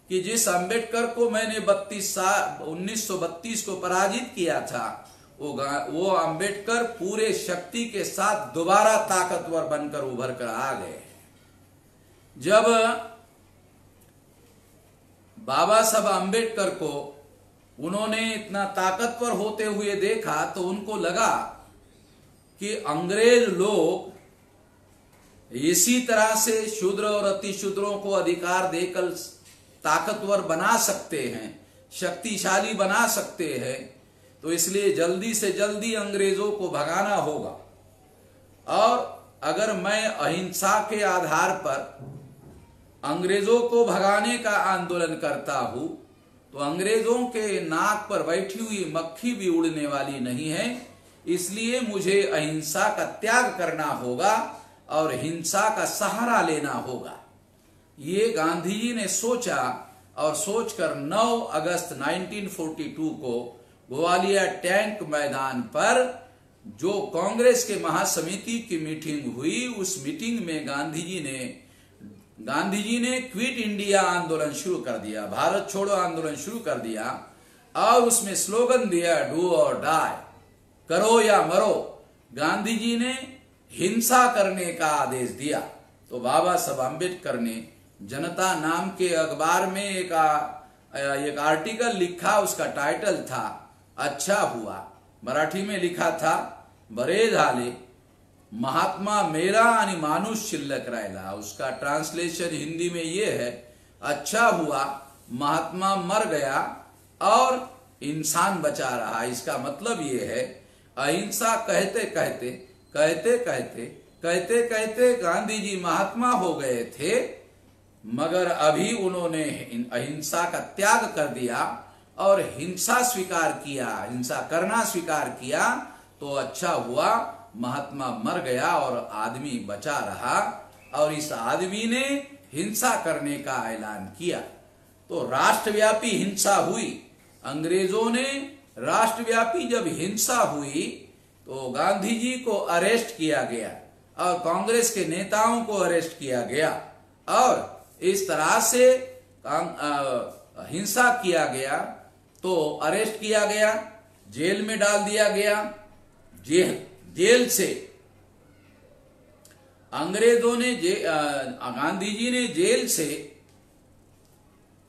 कि जिस आम्बेडकर को मैंने 1932 को पराजित किया था, वो आम्बेडकर पूरे शक्ति के साथ दोबारा ताकतवर बनकर उभर कर आ गए। जब बाबा साहब आम्बेडकर को उन्होंने इतना ताकतवर होते हुए देखा, तो उनको लगा कि अंग्रेज लोग इसी तरह से शूद्र और अतिशूद्रों को अधिकार देकर ताकतवर बना सकते हैं, शक्तिशाली बना सकते हैं। तो इसलिए जल्दी से जल्दी अंग्रेजों को भगाना होगा, और अगर मैं अहिंसा के आधार पर अंग्रेजों को भगाने का आंदोलन करता हूं, तो अंग्रेजों के नाक पर बैठी हुई मक्खी भी उड़ने वाली नहीं है। इसलिए मुझे अहिंसा का त्याग करना होगा और हिंसा का सहारा लेना होगा। ये गांधी जी ने सोचा, और सोचकर 9 अगस्त 1942 को ग्वालियर टैंक मैदान पर जो कांग्रेस के महासमिति की मीटिंग हुई, उस मीटिंग में गांधी जी ने क्विट इंडिया आंदोलन शुरू कर दिया, भारत छोड़ो आंदोलन शुरू कर दिया, और उसमें स्लोगन दिया डू और डाई, करो या मरो। गांधी जी ने हिंसा करने का आदेश दिया। तो बाबा साहब आम्बेडकर ने जनता नाम के अखबार में एक आर्टिकल लिखा, उसका टाइटल था अच्छा हुआ, मराठी में लिखा था बरे झाले महात्मा मेरा आणि माणूस शिल्लक राहिला। उसका ट्रांसलेशन हिंदी में ये है, अच्छा हुआ महात्मा मर गया और इंसान बचा रहा। इसका मतलब ये है, अहिंसा कहते कहते गांधी जी महात्मा हो गए थे, मगर अभी उन्होंने अहिंसा का त्याग कर दिया और हिंसा स्वीकार किया, हिंसा करना स्वीकार किया। तो अच्छा हुआ महात्मा मर गया और आदमी बचा रहा, और इस आदमी ने हिंसा करने का ऐलान किया। तो राष्ट्रव्यापी हिंसा हुई। अंग्रेजों ने राष्ट्रव्यापी जब हिंसा हुई तो गांधी जी को अरेस्ट किया गया और कांग्रेस के नेताओं को अरेस्ट किया गया, और इस तरह से हिंसा किया गया। तो अरेस्ट किया गया, जेल में डाल दिया गया। जेल से अंग्रेजों ने गांधी जी ने जेल से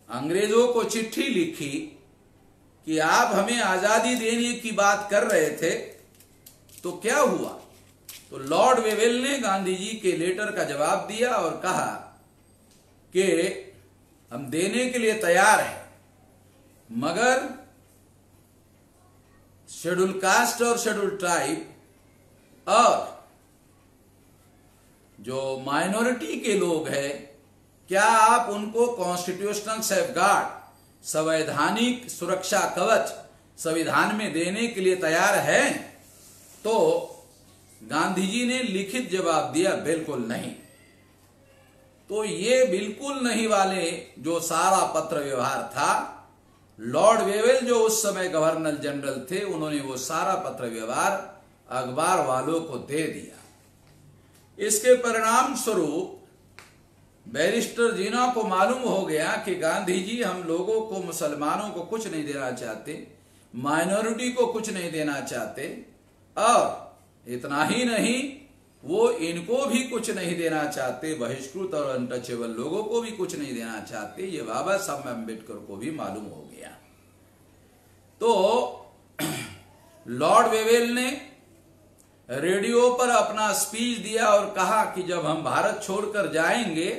अंग्रेजों को चिट्ठी लिखी कि आप हमें आजादी देने की बात कर रहे थे, तो क्या हुआ? तो लॉर्ड वेवेल ने गांधी जी के लेटर का जवाब दिया और कहा कि हम देने के लिए तैयार हैं, मगर शेड्यूल कास्ट और शेड्यूल ट्राइब और जो माइनॉरिटी के लोग हैं, क्या आप उनको कॉन्स्टिट्यूशनल सेफगार्ड, संवैधानिक सुरक्षा कवच संविधान में देने के लिए तैयार हैं? तो गांधी जी ने लिखित जवाब दिया, बिल्कुल नहीं। तो ये बिल्कुल नहीं वाले जो सारा पत्र व्यवहार था, लॉर्ड वेवेल जो उस समय गवर्नर जनरल थे, उन्होंने वो सारा पत्र व्यवहार अखबार वालों को दे दिया। इसके परिणाम स्वरूप बैरिस्टर जीना को मालूम हो गया कि गांधी जी हम लोगों को, मुसलमानों को कुछ नहीं देना चाहते, माइनॉरिटी को कुछ नहीं देना चाहते, और इतना ही नहीं, वो इनको भी कुछ नहीं देना चाहते, बहिष्कृत और अनटचेबल लोगों को भी कुछ नहीं देना चाहते। ये बाबा साहब अम्बेडकर को भी मालूम हो गया। तो लॉर्ड वेवेल ने रेडियो पर अपना स्पीच दिया और कहा कि जब हम भारत छोड़कर जाएंगे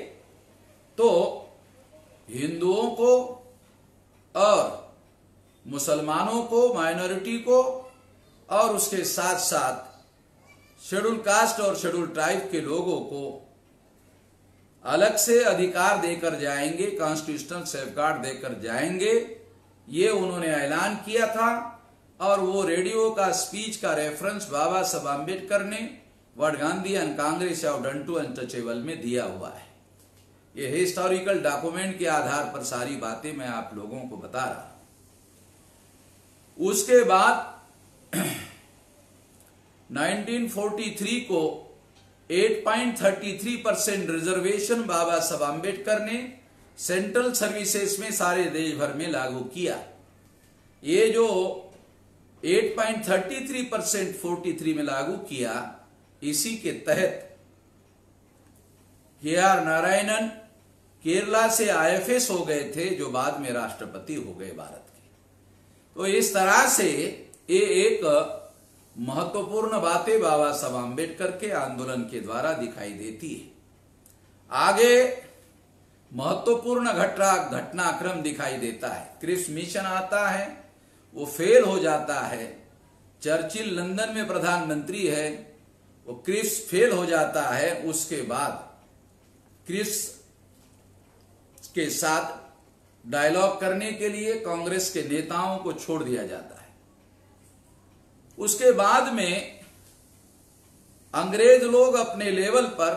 तो हिंदुओं को और मुसलमानों को, माइनॉरिटी को, और उसके साथ साथ शेड्यूल कास्ट और शेड्यूल ट्राइब के लोगों को अलग से अधिकार देकर जाएंगे, कॉन्स्टिट्यूशनल सेफगार्ड देकर जाएंगे। ये उन्होंने ऐलान किया था और वो रेडियो का स्पीच का रेफरेंस बाबा साहब आम्बेडकर ने world Gandhian Congress of done to untouchable में दिया हुआ है। ये हिस्टोरिकल डॉक्यूमेंट के आधार पर सारी बातें मैं आप लोगों को बता रहा हूं। उसके बाद 1943 को 8.33% रिजर्वेशन बाबा साहब आम्बेडकर ने सेंट्रल सर्विसेज में सारे देश भर में लागू किया। ये जो 8.33% 43 में लागू किया, इसी के तहत के.आर. नारायणन केरला से आईएफएस हो गए थे, जो बाद में राष्ट्रपति हो गए भारत के। तो इस तरह से ये एक महत्वपूर्ण बातें बाबा साहब आम्बेडकर के आंदोलन के द्वारा दिखाई देती है। आगे महत्वपूर्ण घटनाक्रम दिखाई देता है। क्रिप्स मिशन आता है, वो फेल हो जाता है। चर्चिल लंदन में प्रधानमंत्री है, वो क्रिप्स फेल हो जाता है। उसके बाद क्रिप्स के साथ डायलॉग करने के लिए कांग्रेस के नेताओं को छोड़ दिया जाता है। उसके बाद में अंग्रेज लोग अपने लेवल पर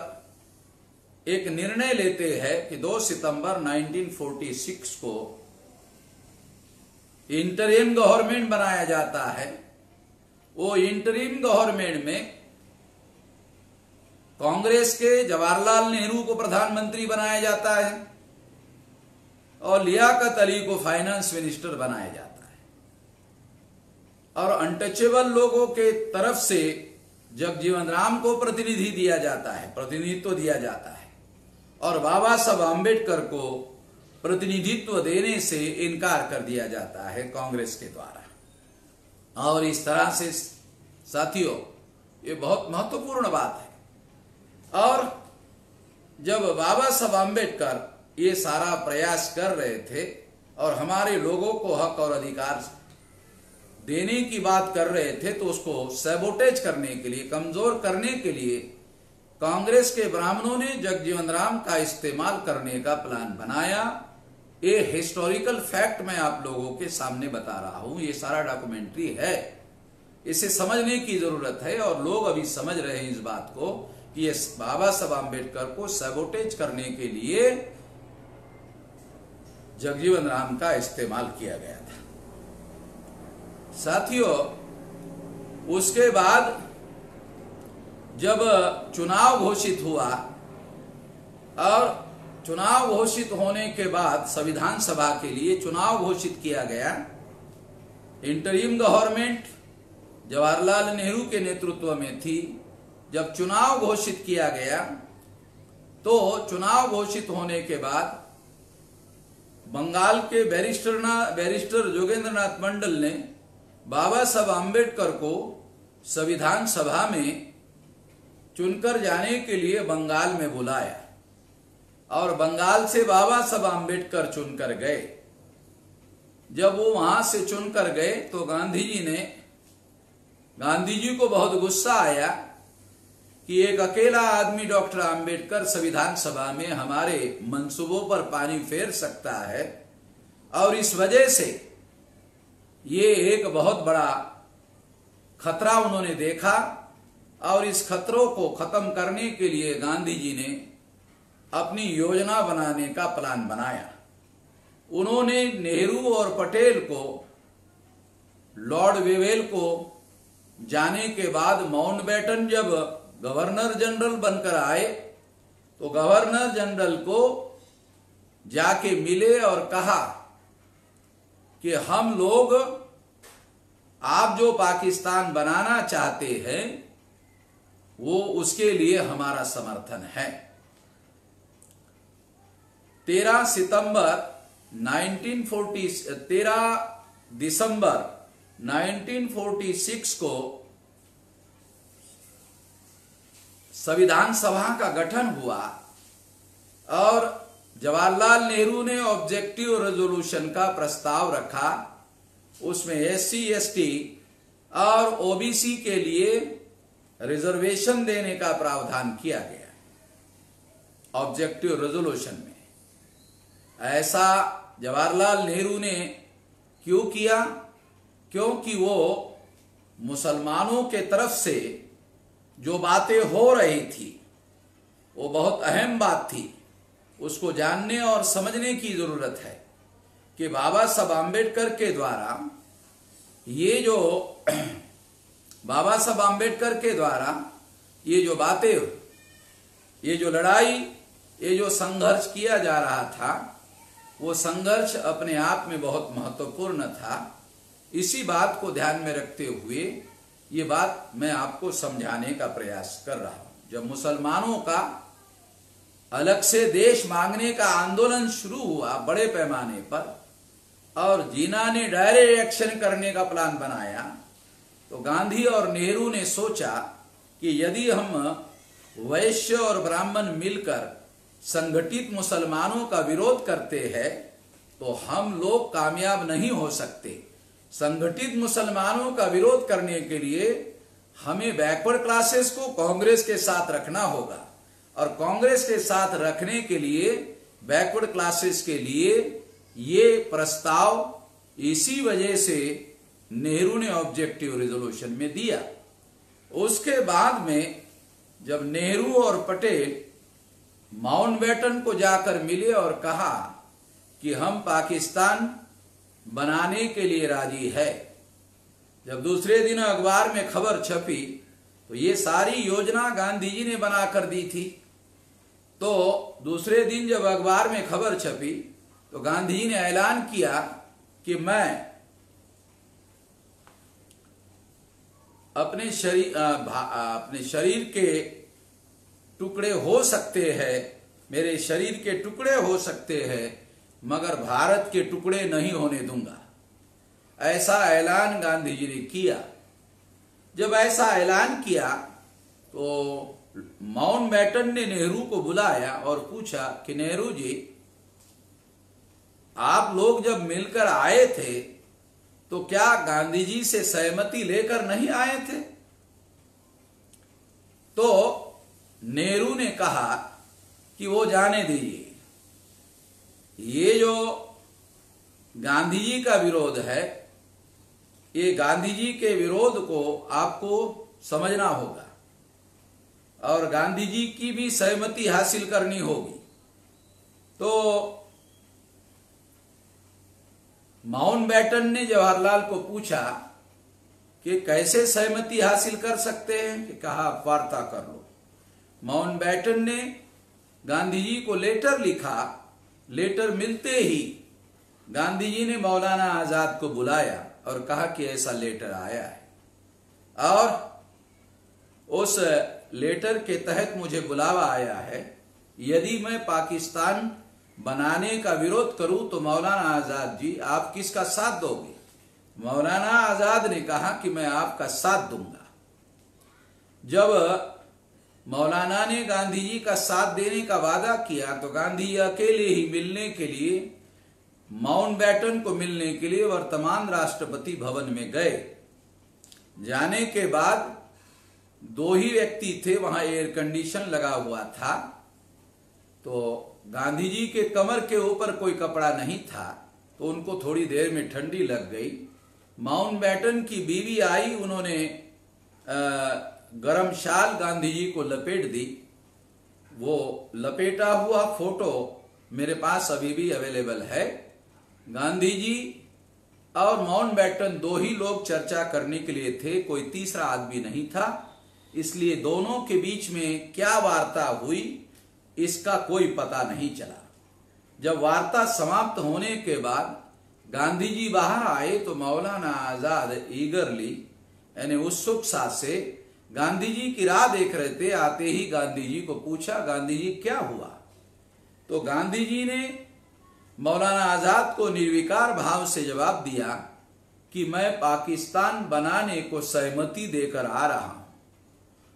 एक निर्णय लेते हैं कि 2 सितंबर 1946 को इंटरिम गवर्नमेंट बनाया जाता है। वो इंटरिम गवर्नमेंट में कांग्रेस के जवाहरलाल नेहरू को प्रधानमंत्री बनाया जाता है और लियाकत अली को फाइनेंस मिनिस्टर बनाया जाता है, और अनटचेबल लोगों के तरफ से जगजीवन राम को प्रतिनिधि दिया जाता है, प्रतिनिधित्व दिया जाता है, और बाबा साहब आम्बेडकर को प्रतिनिधित्व देने से इनकार कर दिया जाता है कांग्रेस के द्वारा। और इस तरह से साथियों, ये बहुत महत्वपूर्ण बात है। और जब बाबा साहब आम्बेडकर ये सारा प्रयास कर रहे थे और हमारे लोगों को हक और अधिकार देने की बात कर रहे थे, तो उसको सैबोटेज करने के लिए, कमजोर करने के लिए कांग्रेस के ब्राह्मणों ने जगजीवन राम का इस्तेमाल करने का प्लान बनाया। ये हिस्टोरिकल फैक्ट मैं आप लोगों के सामने बता रहा हूं। ये सारा डॉक्यूमेंट्री है, इसे समझने की जरूरत है, और लोग अभी समझ रहे हैं इस बात को कि ये बाबा साहब आम्बेडकर को सैबोटेज करने के लिए जगजीवन राम का इस्तेमाल किया गया था। साथियों, उसके बाद जब चुनाव घोषित हुआ, और चुनाव घोषित होने के बाद संविधान सभा के लिए चुनाव घोषित किया गया। इंटरिम गवर्नमेंट जवाहरलाल नेहरू के नेतृत्व में थी। जब चुनाव घोषित किया गया, तो चुनाव घोषित होने के बाद बंगाल के बैरिस्टर जोगेंद्रनाथ मंडल ने बाबा साहब आम्बेडकर को संविधान सभा में चुनकर जाने के लिए बंगाल में बुलाया। और बंगाल से बाबा साहब आम्बेडकर चुनकर गए। जब वो वहां से चुनकर गए तो गांधी जी को बहुत गुस्सा आया कि एक अकेला आदमी डॉक्टर आम्बेडकर संविधान सभा में हमारे मंसूबों पर पानी फेर सकता है, और इस वजह से ये एक बहुत बड़ा खतरा उन्होंने देखा, और इस खतरों को खत्म करने के लिए गांधी जी ने अपनी योजना बनाने का प्लान बनाया। उन्होंने नेहरू और पटेल को, लॉर्ड वेवेल को जाने के बाद माउंटबेटन जब गवर्नर जनरल बनकर आए तो गवर्नर जनरल को जाके मिले और कहा कि हम लोग, आप जो पाकिस्तान बनाना चाहते हैं वो उसके लिए हमारा समर्थन है। 13 दिसंबर 1946 को संविधान सभा का गठन हुआ और जवाहरलाल नेहरू ने ऑब्जेक्टिव रेजोल्यूशन का प्रस्ताव रखा। उसमें SC ST और OBC के लिए रिजर्वेशन देने का प्रावधान किया गया ऑब्जेक्टिव रेजोल्यूशन में। ऐसा जवाहरलाल नेहरू ने क्यों किया? क्योंकि वो मुसलमानों के तरफ से जो बातें हो रही थी वो बहुत अहम बात थी, उसको जानने और समझने की जरूरत है कि बाबा साहब आम्बेडकर के द्वारा ये जो बातें, ये जो लड़ाई, ये जो संघर्ष किया जा रहा था, वो संघर्ष अपने आप में बहुत महत्वपूर्ण था। इसी बात को ध्यान में रखते हुए ये बात मैं आपको समझाने का प्रयास कर रहा हूं। जब मुसलमानों का अलग से देश मांगने का आंदोलन शुरू हुआ बड़े पैमाने पर, और जीना ने डायरेक्ट एक्शन करने का प्लान बनाया, तो गांधी और नेहरू ने सोचा कि यदि हम वैश्य और ब्राह्मण मिलकर संगठित मुसलमानों का विरोध करते हैं तो हम लोग कामयाब नहीं हो सकते। संगठित मुसलमानों का विरोध करने के लिए हमें बैकवर्ड क्लासेस को कांग्रेस के साथ रखना होगा, और कांग्रेस के साथ रखने के लिए बैकवर्ड क्लासेस के लिए ये प्रस्ताव इसी वजह से नेहरू ने ऑब्जेक्टिव रेजोल्यूशन में दिया। उसके बाद में जब नेहरू और पटेल माउंटबेटन को जाकर मिले और कहा कि हम पाकिस्तान बनाने के लिए राजी है, जब दूसरे दिन अखबार में खबर छपी तो ये सारी योजना गांधी जी ने बनाकर दी थी। तो दूसरे दिन जब अखबार में खबर छपी तो गांधी जी ने ऐलान किया कि मैं अपने शरीर के टुकड़े हो सकते हैं, मेरे शरीर के टुकड़े हो सकते हैं, मगर भारत के टुकड़े नहीं होने दूंगा। ऐसा ऐलान गांधी जी ने किया। जब ऐसा ऐलान किया तो माउंटबेटन ने नेहरू को बुलाया और पूछा कि नेहरू जी, आप लोग जब मिलकर आए थे तो क्या गांधी जी से सहमति लेकर नहीं आए थे? तो नेहरू ने कहा कि वो जाने दीजिए, ये जो गांधी जी का विरोध है, ये गांधी जी के विरोध को आपको समझना होगा और गांधी जी की भी सहमति हासिल करनी होगी। तो माउंटबेटन ने जवाहरलाल को पूछा कि कैसे सहमति हासिल कर सकते हैं, कि कहा आप वार्ता कर लो। माउंटबेटन ने गांधी जी को लेटर लिखा। लेटर मिलते ही गांधी जी ने मौलाना आजाद को बुलाया और कहा कि ऐसा लेटर आया है और उस लेटर के तहत मुझे बुलावा आया है, यदि मैं पाकिस्तान बनाने का विरोध करूं तो मौलाना आजाद जी आप किसका साथ दोगे? मौलाना आजाद ने कहा कि मैं आपका साथ दूंगा। जब मौलाना ने गांधी जी का साथ देने का वादा किया तो गांधी जी अकेले ही मिलने के लिए, माउंटबेटन को मिलने के लिए वर्तमान राष्ट्रपति भवन में गए। जाने के बाद 2 ही व्यक्ति थे, वहां एयर कंडीशन लगा हुआ था, तो गांधी जी के कमर के ऊपर कोई कपड़ा नहीं था, तो उनको थोड़ी देर में ठंडी लग गई। माउंटबेटन की बीवी आई, उन्होंने गरम शाल गांधी जी को लपेट दी। वो लपेटा हुआ फोटो मेरे पास अभी भी अवेलेबल है। गांधी जी और माउंटबेटन 2 ही लोग चर्चा करने के लिए थे, कोई तीसरा आदमी नहीं था। इसलिए दोनों के बीच में क्या वार्ता हुई इसका कोई पता नहीं चला। जब वार्ता समाप्त होने के बाद गांधी जी बाहर आए तो मौलाना आजाद ईगरली यानी उत्सुकता से गांधी जी की राह देख रहे थे। आते ही गांधी जी को पूछा, गांधी जी क्या हुआ? तो गांधी जी ने मौलाना आजाद को निर्विकार भाव से जवाब दिया कि मैं पाकिस्तान बनाने को सहमति देकर आ रहा हूं।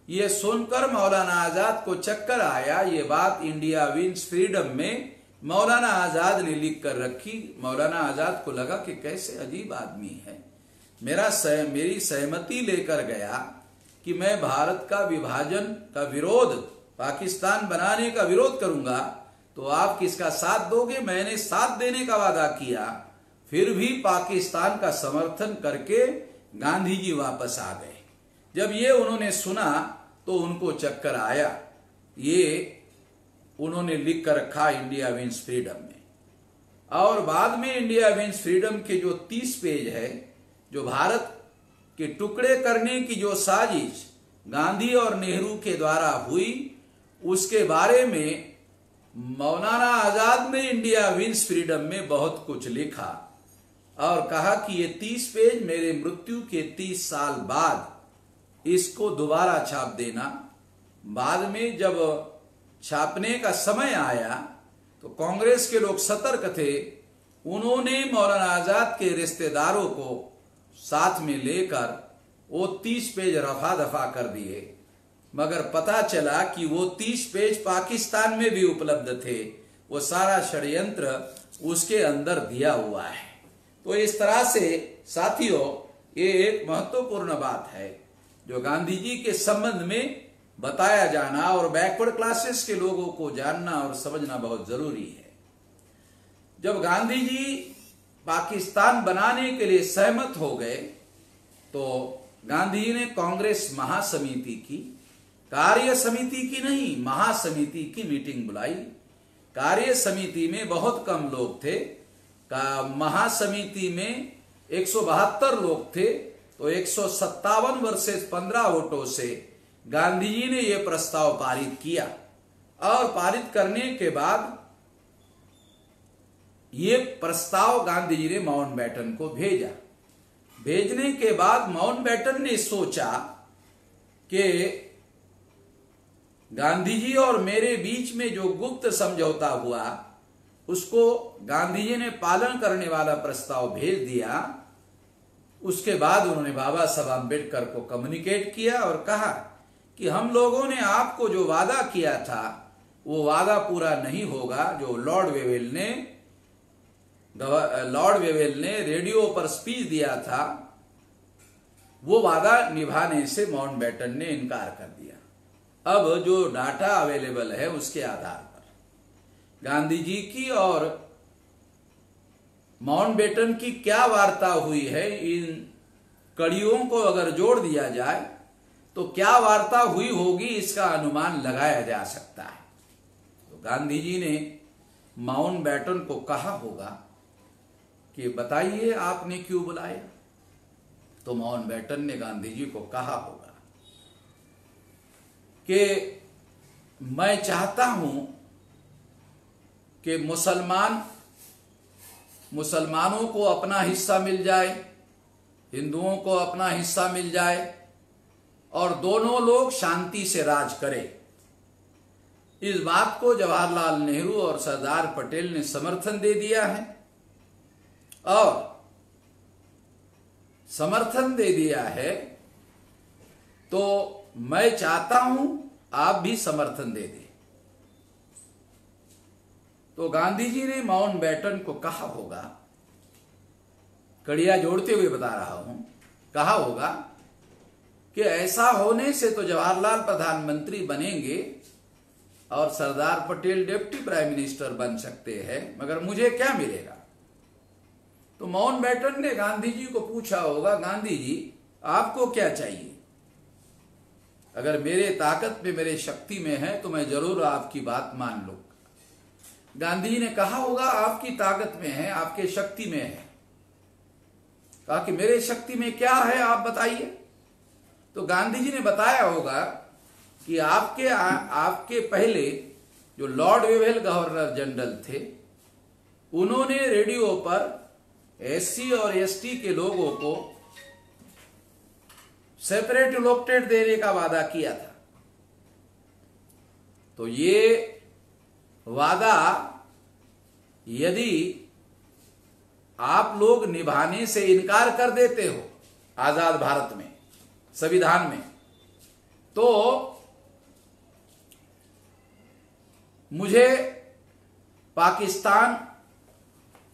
यह सुनकर मौलाना आजाद को चक्कर आया। ये बात इंडिया विंस फ्रीडम में मौलाना आजाद ने लिख कर रखी। मौलाना आजाद को लगा कि कैसे अजीब आदमी है, मेरी सहमति लेकर गया कि मैं भारत का विभाजन का विरोध, पाकिस्तान बनाने का विरोध करूंगा, तो आप किसका साथ दोगे? मैंने साथ देने का वादा किया, फिर भी पाकिस्तान का समर्थन करके गांधी जी वापस आ गए। जब ये उन्होंने सुना तो उनको चक्कर आया। ये उन्होंने लिख कर रखा इंडिया विंस फ्रीडम में। और बाद में इंडिया विंस फ्रीडम के जो 30 पेज है, जो भारत के टुकड़े करने की जो साजिश गांधी और नेहरू के द्वारा हुई, उसके बारे में मौलाना आजाद ने इंडिया विंस फ्रीडम में बहुत कुछ लिखा और कहा कि ये 30 पेज मेरे मृत्यु के 30 साल बाद इसको दोबारा छाप देना। बाद में जब छापने का समय आया तो कांग्रेस के लोग सतर्क थे। उन्होंने मौलाना आजाद के रिश्तेदारों को साथ में लेकर वो 30 पेज रफा दफा कर दिए, मगर पता चला कि वो 30 पेज पाकिस्तान में भी उपलब्ध थे। वो सारा षड्यंत्र उसके अंदर दिया हुआ है। तो इस तरह से साथियों, ये एक महत्वपूर्ण बात है जो गांधी जी के संबंध में बताया जाना और बैकवर्ड क्लासेस के लोगों को जानना और समझना बहुत जरूरी है। जब गांधी जी पाकिस्तान बनाने के लिए सहमत हो गए तो गांधी जी ने कांग्रेस महासमिति की, कार्य समिति की नहीं, महासमिति की मीटिंग बुलाई। कार्य समिति में बहुत कम लोग थे, महासमिति में 172 लोग थे। तो 157 वर्सेस 15 वोटों से गांधी जी ने यह प्रस्ताव पारित किया और पारित करने के बाद ये प्रस्ताव गांधी जी ने माउंटबेटन को भेजा। भेजने के बाद माउंटबेटन ने सोचा कि गांधी जी और मेरे बीच में जो गुप्त समझौता हुआ उसको गांधी जी ने पालन करने वाला प्रस्ताव भेज दिया। उसके बाद उन्होंने बाबा साहब अम्बेडकर को कम्युनिकेट किया और कहा कि हम लोगों ने आपको जो वादा किया था वो वादा पूरा नहीं होगा। जो लॉर्ड वेवेल ने रेडियो पर स्पीच दिया था, वो वादा निभाने से माउंटबेटन ने इनकार कर दिया। अब जो डाटा अवेलेबल है उसके आधार पर गांधी जी की और माउंटबेटन की क्या वार्ता हुई है, इन कड़ियों को अगर जोड़ दिया जाए तो क्या वार्ता हुई होगी इसका अनुमान लगाया जा सकता है। तो गांधी जी ने माउंटबेटन को कहा होगा कि बताइए आपने क्यों बुलाया। तो माउंटबेटन ने गांधी जी को कहा होगा कि मैं चाहता हूं कि मुसलमानों को अपना हिस्सा मिल जाए, हिंदुओं को अपना हिस्सा मिल जाए और दोनों लोग शांति से राज करें। इस बात को जवाहरलाल नेहरू और सरदार पटेल ने समर्थन दे दिया है और समर्थन दे दिया है। तो मैं चाहता हूं आप भी समर्थन दे दें। तो गांधी जी ने माउंटबेटन को कहा होगा, कड़िया जोड़ते हुए बता रहा हूं, कहा होगा कि ऐसा होने से तो जवाहरलाल प्रधानमंत्री बनेंगे और Sardar Patel deputy prime minister बन सकते हैं, मगर मुझे क्या मिलेगा। तो माउंटबेटन ने गांधी जी को पूछा होगा, गांधी जी आपको क्या चाहिए? अगर मेरे ताकत में, मेरे शक्ति में है तो मैं जरूर आपकी बात मान लूंगा। गांधी जी ने कहा होगा आपकी ताकत में है, आपके शक्ति में है। कहा कि मेरे शक्ति में क्या है आप बताइए। तो गांधी जी ने बताया होगा कि आपके पहले जो लॉर्ड वेवेल गवर्नर जनरल थे, उन्होंने रेडियो पर एससी और एसटी के लोगों को सेपरेट एलोकेटेड देने का वादा किया था। तो ये वादा यदि आप लोग निभाने से इनकार कर देते हो आजाद भारत में, संविधान में, तो मुझे पाकिस्तान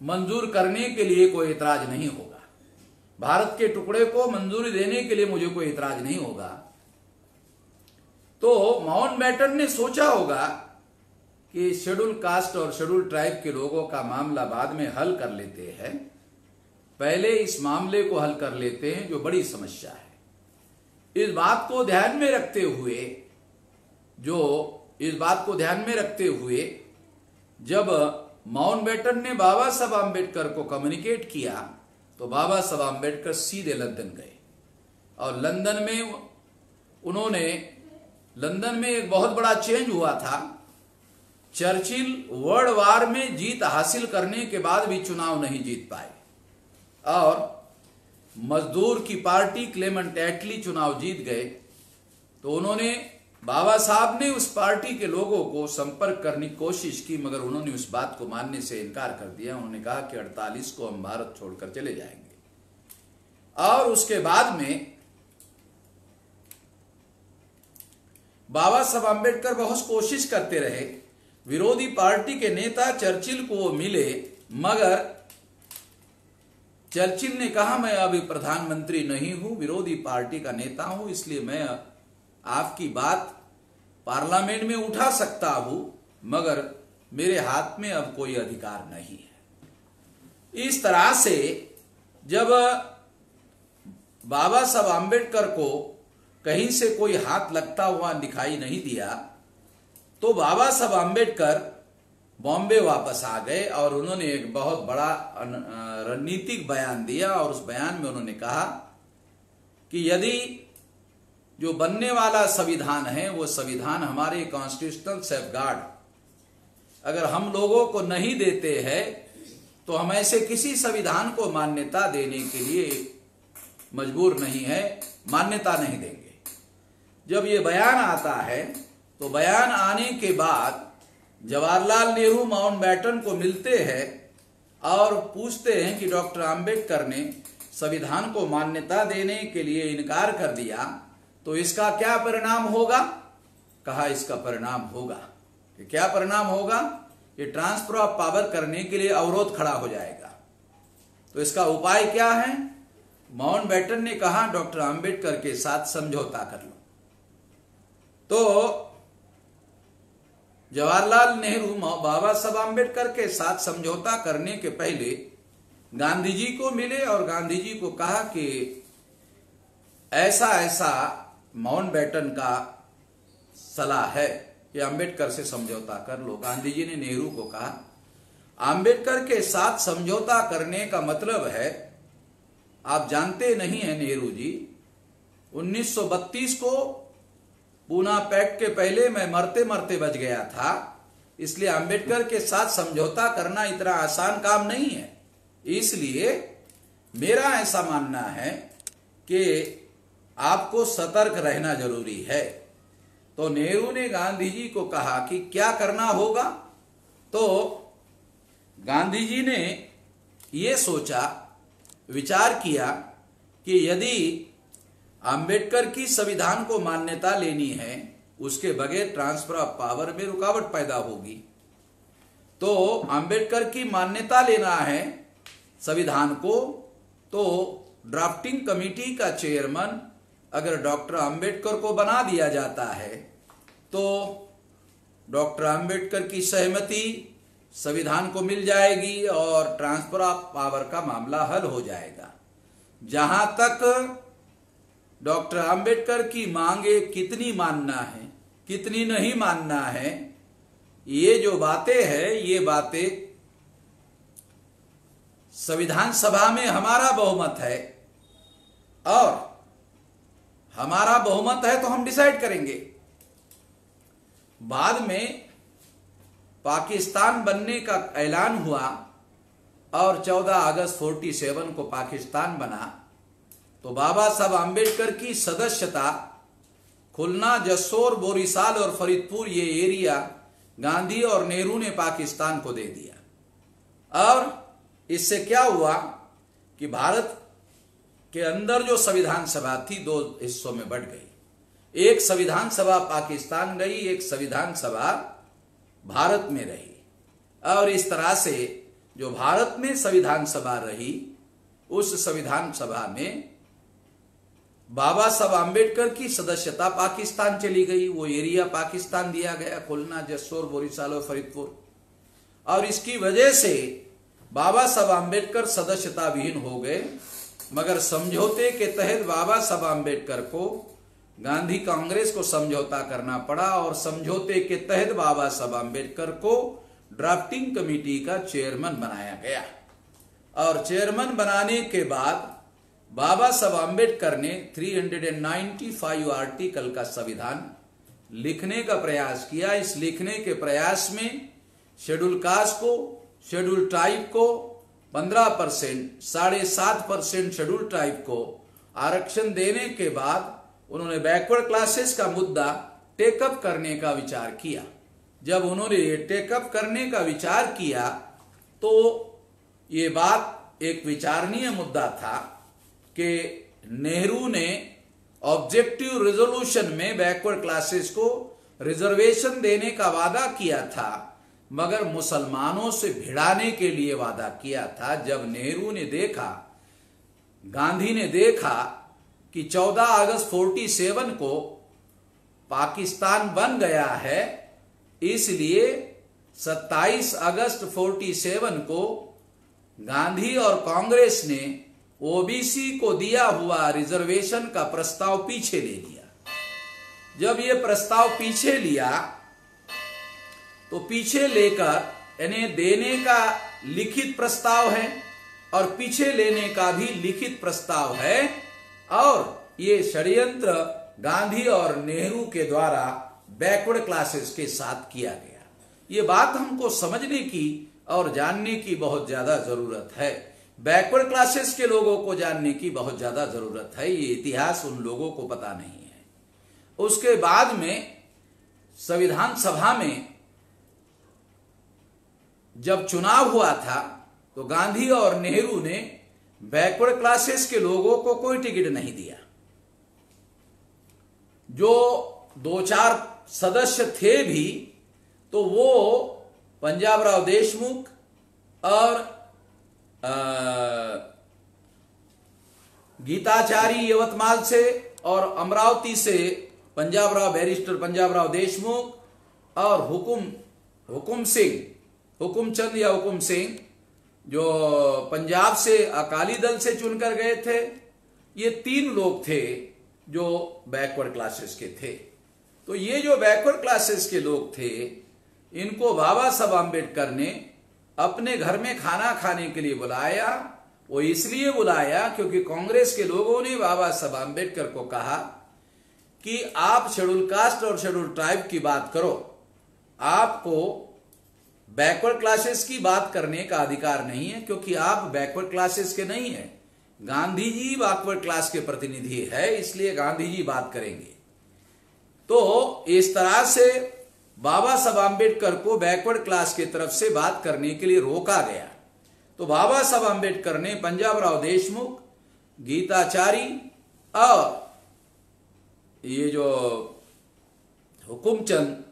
मंजूर करने के लिए कोई इतराज नहीं होगा। भारत के टुकड़े को मंजूरी देने के लिए मुझे कोई इतराज नहीं होगा। तो माउंटबेटन ने सोचा होगा कि शेड्यूल कास्ट और शेड्यूल ट्राइब के लोगों का मामला बाद में हल कर लेते हैं, पहले इस मामले को हल कर लेते हैं जो बड़ी समस्या है। इस बात को ध्यान में रखते हुए जब माउंटबेटन ने बाबा साहब आम्बेडकर को कम्युनिकेट किया, तो बाबा साहब आम्बेडकर सीधे लंदन गए और लंदन में एक बहुत बड़ा चेंज हुआ था। चर्चिल वर्ल्ड वार में जीत हासिल करने के बाद भी चुनाव नहीं जीत पाए और मजदूर की पार्टी क्लेमेंट एटली चुनाव जीत गए। तो बाबा साहब ने उस पार्टी के लोगों को संपर्क करने की कोशिश की, मगर उन्होंने उस बात को मानने से इनकार कर दिया। उन्होंने कहा कि 48 को हम भारत छोड़कर चले जाएंगे। और उसके बाद में बाबा साहब आम्बेडकर बहुत कोशिश करते रहे। विरोधी पार्टी के नेता चर्चिल को मिले, मगर चर्चिल ने कहा मैं अभी प्रधानमंत्री नहीं हूं, विरोधी पार्टी का नेता हूं, इसलिए मैं आपकी बात पार्लियामेंट में उठा सकता हूं, मगर मेरे हाथ में अब कोई अधिकार नहीं है। इस तरह से जब बाबा साहब आम्बेडकर को कहीं से कोई हाथ लगता हुआ दिखाई नहीं दिया, तो बाबा साहब आम्बेडकर बॉम्बे वापस आ गए और उन्होंने एक बहुत बड़ा रणनीतिक बयान दिया। और उस बयान में उन्होंने कहा कि यदि जो बनने वाला संविधान है वो संविधान हमारे कॉन्स्टिट्यूशनल सेफगार्ड अगर हम लोगों को नहीं देते हैं, तो हम ऐसे किसी संविधान को मान्यता देने के लिए मजबूर नहीं है, मान्यता नहीं देंगे। जब ये बयान आता है, तो बयान आने के बाद जवाहरलाल नेहरू माउंटबेटन को मिलते हैं और पूछते हैं कि डॉक्टर आम्बेडकर ने संविधान को मान्यता देने के लिए इनकार कर दिया, तो इसका क्या परिणाम होगा? कहा इसका परिणाम होगा कि क्या परिणाम होगा? ये ट्रांसफर ऑफ पावर करने के लिए अवरोध खड़ा हो जाएगा। तो इसका उपाय क्या है? माउंटबेटन ने कहा डॉक्टर आम्बेडकर के साथ समझौता कर लो। तो जवाहरलाल नेहरू बाबा साहब आम्बेडकर के साथ समझौता करने के पहले गांधी जी को मिले और गांधी जी को कहा कि ऐसा ऐसा माउंटबेटन का सलाह है कि आम्बेडकर से समझौता कर लो। गांधी जी ने नेहरू को कहा आम्बेडकर के साथ समझौता करने का मतलब है, आप जानते नहीं है नेहरू जी, 1932 को पूना पैक्ट के पहले मैं मरते मरते बच गया था, इसलिए आम्बेडकर के साथ समझौता करना इतना आसान काम नहीं है। इसलिए मेरा ऐसा मानना है कि आपको सतर्क रहना जरूरी है। तो नेहरू ने गांधी जी को कहा कि क्या करना होगा? तो गांधी जी ने ये सोचा, विचार किया कि यदि आम्बेडकर की संविधान को मान्यता लेनी है उसके बगैर ट्रांसफर ऑफ पावर में रुकावट पैदा होगी। तो अंबेडकर की मान्यता लेना है संविधान को, तो ड्राफ्टिंग कमेटी का चेयरमैन अगर डॉक्टर अंबेडकर को बना दिया जाता है तो डॉक्टर अंबेडकर की सहमति संविधान को मिल जाएगी और ट्रांसफर ऑफ पावर का मामला हल हो जाएगा। जहां तक डॉक्टर अंबेडकर की मांगे कितनी मानना है कितनी नहीं मानना है, ये जो बातें हैं ये बातें संविधान सभा में हमारा बहुमत है और हमारा बहुमत है तो हम डिसाइड करेंगे। बाद में पाकिस्तान बनने का ऐलान हुआ और 14 अगस्त 47 को पाकिस्तान बना, तो बाबा साहब आम्बेडकर की सदस्यता खुलना, जसोर, बोरीसाल और फरीदपुर ये एरिया गांधी और नेहरू ने पाकिस्तान को दे दिया। और इससे क्या हुआ कि भारत के अंदर जो संविधान सभा थी दो हिस्सों में बंट गई। एक संविधान सभा पाकिस्तान गई, एक संविधान सभा भारत में रही। और इस तरह से जो भारत में संविधान सभा रही, उस संविधान सभा में बाबा साहब आम्बेडकर की सदस्यता पाकिस्तान चली गई। वो एरिया पाकिस्तान दिया गया, खुलना, जसोर, बोरीसाल और फरीदपुर। और इसकी वजह से बाबा साहब आम्बेडकर सदस्यता विहीन हो गए। मगर समझौते के तहत बाबा साहब आम्बेडकर को गांधी कांग्रेस को समझौता करना पड़ा और समझौते के तहत बाबा साहब आम्बेडकर को ड्राफ्टिंग कमेटी का चेयरमैन बनाया गया। और चेयरमैन बनाने के बाद बाबा साहब आम्बेडकर ने 395 आर्टिकल का संविधान लिखने का प्रयास किया। इस लिखने के प्रयास में शेड्यूल कास्ट को, शेड्यूल ट्राइब को 15%, 7.5% शेड्यूल ट्राइब को आरक्षण देने के बाद उन्होंने बैकवर्ड क्लासेस का मुद्दा टेकअप करने का विचार किया। जब उन्होंने ये टेकअप करने का विचार किया तो ये बात एक विचारणीय मुद्दा था कि नेहरू ने ऑब्जेक्टिव रेजोल्यूशन में बैकवर्ड क्लासेस को रिजर्वेशन देने का वादा किया था, मगर मुसलमानों से भिड़ाने के लिए वादा किया था। जब नेहरू ने देखा, गांधी ने देखा कि 14 अगस्त 47 को पाकिस्तान बन गया है, इसलिए 27 अगस्त 47 को गांधी और कांग्रेस ने ओबीसी को दिया हुआ रिजर्वेशन का प्रस्ताव पीछे ले लिया। जब ये प्रस्ताव पीछे लिया तो पीछे लेकर यानी देने का लिखित प्रस्ताव है और पीछे लेने का भी लिखित प्रस्ताव है, और ये षड्यंत्र गांधी और नेहरू के द्वारा बैकवर्ड क्लासेस के साथ किया गया। ये बात हमको समझने की और जानने की बहुत ज्यादा जरूरत है। बैकवर्ड क्लासेस के लोगों को जानने की बहुत ज्यादा जरूरत है। ये इतिहास उन लोगों को पता नहीं है। उसके बाद में संविधान सभा में जब चुनाव हुआ था तो गांधी और नेहरू ने बैकवर्ड क्लासेस के लोगों को कोई टिकट नहीं दिया। जो 2-4 सदस्य थे भी तो वो पंजाबराव देशमुख और गीताचारी यवतमाल से और अमरावती से पंजाबराव बैरिस्टर पंजाबराव देशमुख और हुकुमचंद या हुकुम सिंह जो पंजाब से अकाली दल से चुनकर गए थे, ये 3 लोग थे जो बैकवर्ड क्लासेस के थे। तो ये जो बैकवर्ड क्लासेस के लोग थे, इनको बाबा साहब आम्बेडकर ने अपने घर में खाना खाने के लिए बुलाया। वो इसलिए बुलाया क्योंकि कांग्रेस के लोगों ने बाबा साहब आम्बेडकर को कहा कि आप शेड्यूल कास्ट और शेड्यूल ट्राइब की बात करो, आपको बैकवर्ड क्लासेस की बात करने का अधिकार नहीं है, क्योंकि आप बैकवर्ड क्लासेस के नहीं हैं। गांधी जी बैकवर्ड क्लास के प्रतिनिधि है, इसलिए गांधी जी बात करेंगे। तो इस तरह से बाबा साहब आम्बेडकर को बैकवर्ड क्लास की तरफ से बात करने के लिए रोका गया। तो बाबा साहब आम्बेडकर ने पंजाबराव देशमुख, गीताचारी और ये जो हुकुमचंद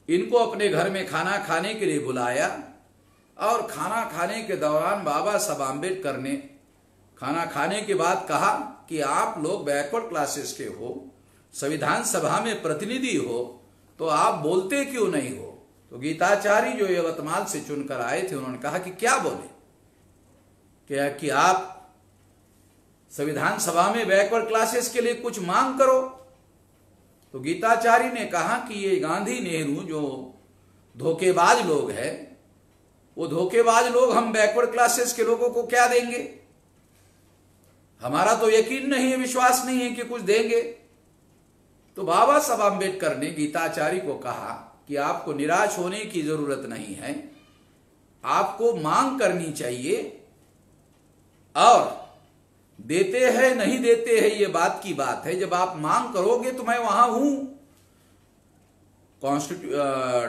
इनको अपने घर में खाना खाने के लिए बुलाया और खाना खाने के दौरान बाबा साहब आम्बेडकर ने खाना खाने के बाद कहा कि आप लोग बैकवर्ड क्लासेस के हो, संविधान सभा में प्रतिनिधि हो, तो आप बोलते क्यों नहीं हो। तो गीताचार्य जो यवतमाल से चुनकर आए थे उन्होंने कहा कि क्या बोले, क्या कि आप संविधान सभा में बैकवर्ड क्लासेस के लिए कुछ मांग करो। तो गीताचार्य ने कहा कि ये गांधी नेहरू जो धोखेबाज लोग हैं, वो धोखेबाज लोग हम बैकवर्ड क्लासेस के लोगों को क्या देंगे, हमारा तो यकीन नहीं है, विश्वास नहीं है कि कुछ देंगे। तो बाबा साहब आम्बेडकर ने गीताचार्य को कहा कि आपको निराश होने की जरूरत नहीं है, आपको मांग करनी चाहिए, और देते हैं नहीं देते हैं ये बात की बात है, जब आप मांग करोगे तो मैं वहां हूं,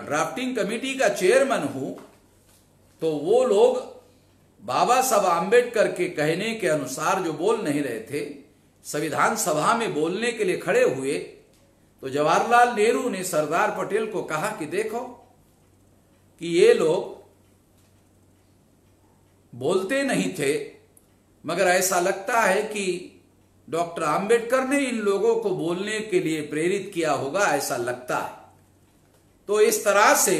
ड्राफ्टिंग कमेटी का चेयरमैन हूं। तो वो लोग बाबा साहब आम्बेडकर के कहने के अनुसार जो बोल नहीं रहे थे, संविधान सभा में बोलने के लिए खड़े हुए। तो जवाहरलाल नेहरू ने सरदार पटेल को कहा कि देखो कि ये लोग बोलते नहीं थे, मगर ऐसा लगता है कि डॉक्टर आम्बेडकर ने इन लोगों को बोलने के लिए प्रेरित किया होगा, ऐसा लगता है। तो इस तरह से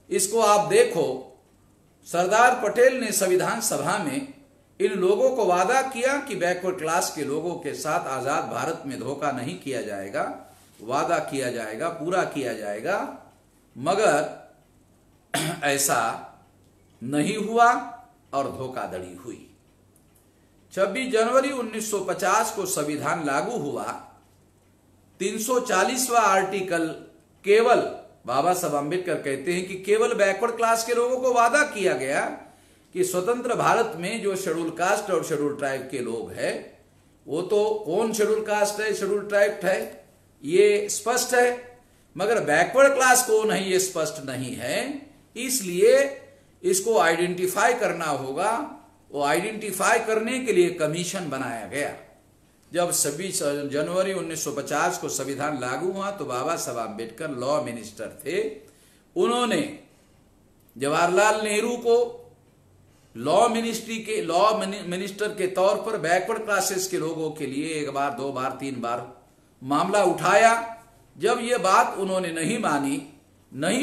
इसको आप देखो, सरदार पटेल ने संविधान सभा में इन लोगों को वादा किया कि बैकवर्ड क्लास के लोगों के साथ आजाद भारत में धोखा नहीं किया जाएगा, वादा किया जाएगा, पूरा किया जाएगा, मगर ऐसा नहीं हुआ और धोखाधड़ी हुई। 26 जनवरी 1950 को संविधान लागू हुआ। 340वां आर्टिकल केवल बाबा साहब आम्बेडकर कहते हैं कि केवल बैकवर्ड क्लास के लोगों को वादा किया गया कि स्वतंत्र भारत में जो शेड्यूल कास्ट और शेड्यूल ट्राइब के लोग हैं, वो तो कौन शेड्यूल कास्ट है, शेड्यूल ट्राइब है, ये स्पष्ट है, मगर बैकवर्ड क्लास कौन है ये स्पष्ट नहीं है। इसलिए इसको आइडेंटिफाई करना होगा। वो आइडेंटिफाई करने के लिए कमीशन बनाया गया। जब 26 जनवरी 1950 को संविधान लागू हुआ तो बाबा साहब आम्बेडकर लॉ मिनिस्टर थे। उन्होंने जवाहरलाल नेहरू को लॉ मिनिस्टर के तौर पर बैकवर्ड क्लासेस के लोगों के लिए एक बार, दो बार, तीन बार मामला उठाया। जब ये बात उन्होंने नहीं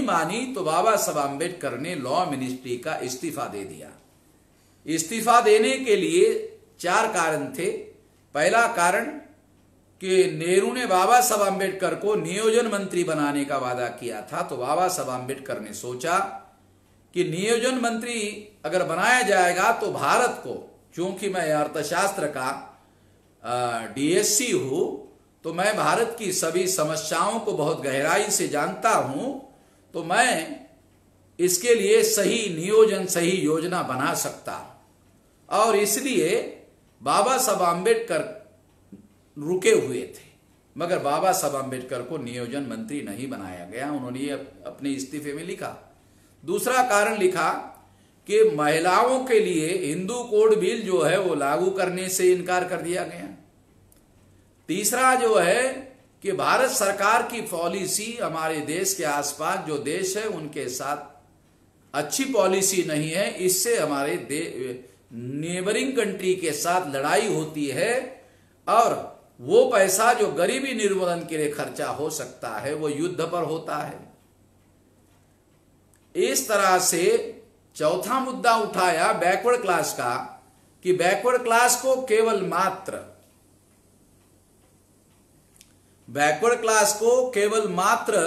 मानी तो बाबा साहब आम्बेडकर ने लॉ मिनिस्ट्री का इस्तीफा दे दिया। इस्तीफा देने के लिए 4 कारण थे। पहला कारण कि नेहरू ने बाबा साहब आम्बेडकर को नियोजन मंत्री बनाने का वादा किया था। तो बाबा साहब आम्बेडकर ने सोचा कि नियोजन मंत्री अगर बनाया जाएगा तो भारत को, चूंकि मैं अर्थशास्त्र का डीएससी हूं, तो मैं भारत की सभी समस्याओं को बहुत गहराई से जानता हूं, तो मैं इसके लिए सही नियोजन, सही योजना बना सकता हूं। और इसलिए बाबा साहब आम्बेडकर रुके हुए थे, मगर बाबा साहब आम्बेडकर को नियोजन मंत्री नहीं बनाया गया। उन्होंने ये अपने इस्तीफे में लिखा। दूसरा कारण लिखा कि महिलाओं के लिए हिंदू कोड बिल जो है वो लागू करने से इनकार कर दिया गया। तीसरा जो है कि भारत सरकार की पॉलिसी हमारे देश के आसपास जो देश है उनके साथ अच्छी पॉलिसी नहीं है, इससे हमारे नेबरिंग कंट्री के साथ लड़ाई होती है और वो पैसा जो गरीबी निर्मूलन के लिए खर्चा हो सकता है वो युद्ध पर होता है। इस तरह से चौथा मुद्दा उठाया बैकवर्ड क्लास का कि बैकवर्ड क्लास को केवल मात्र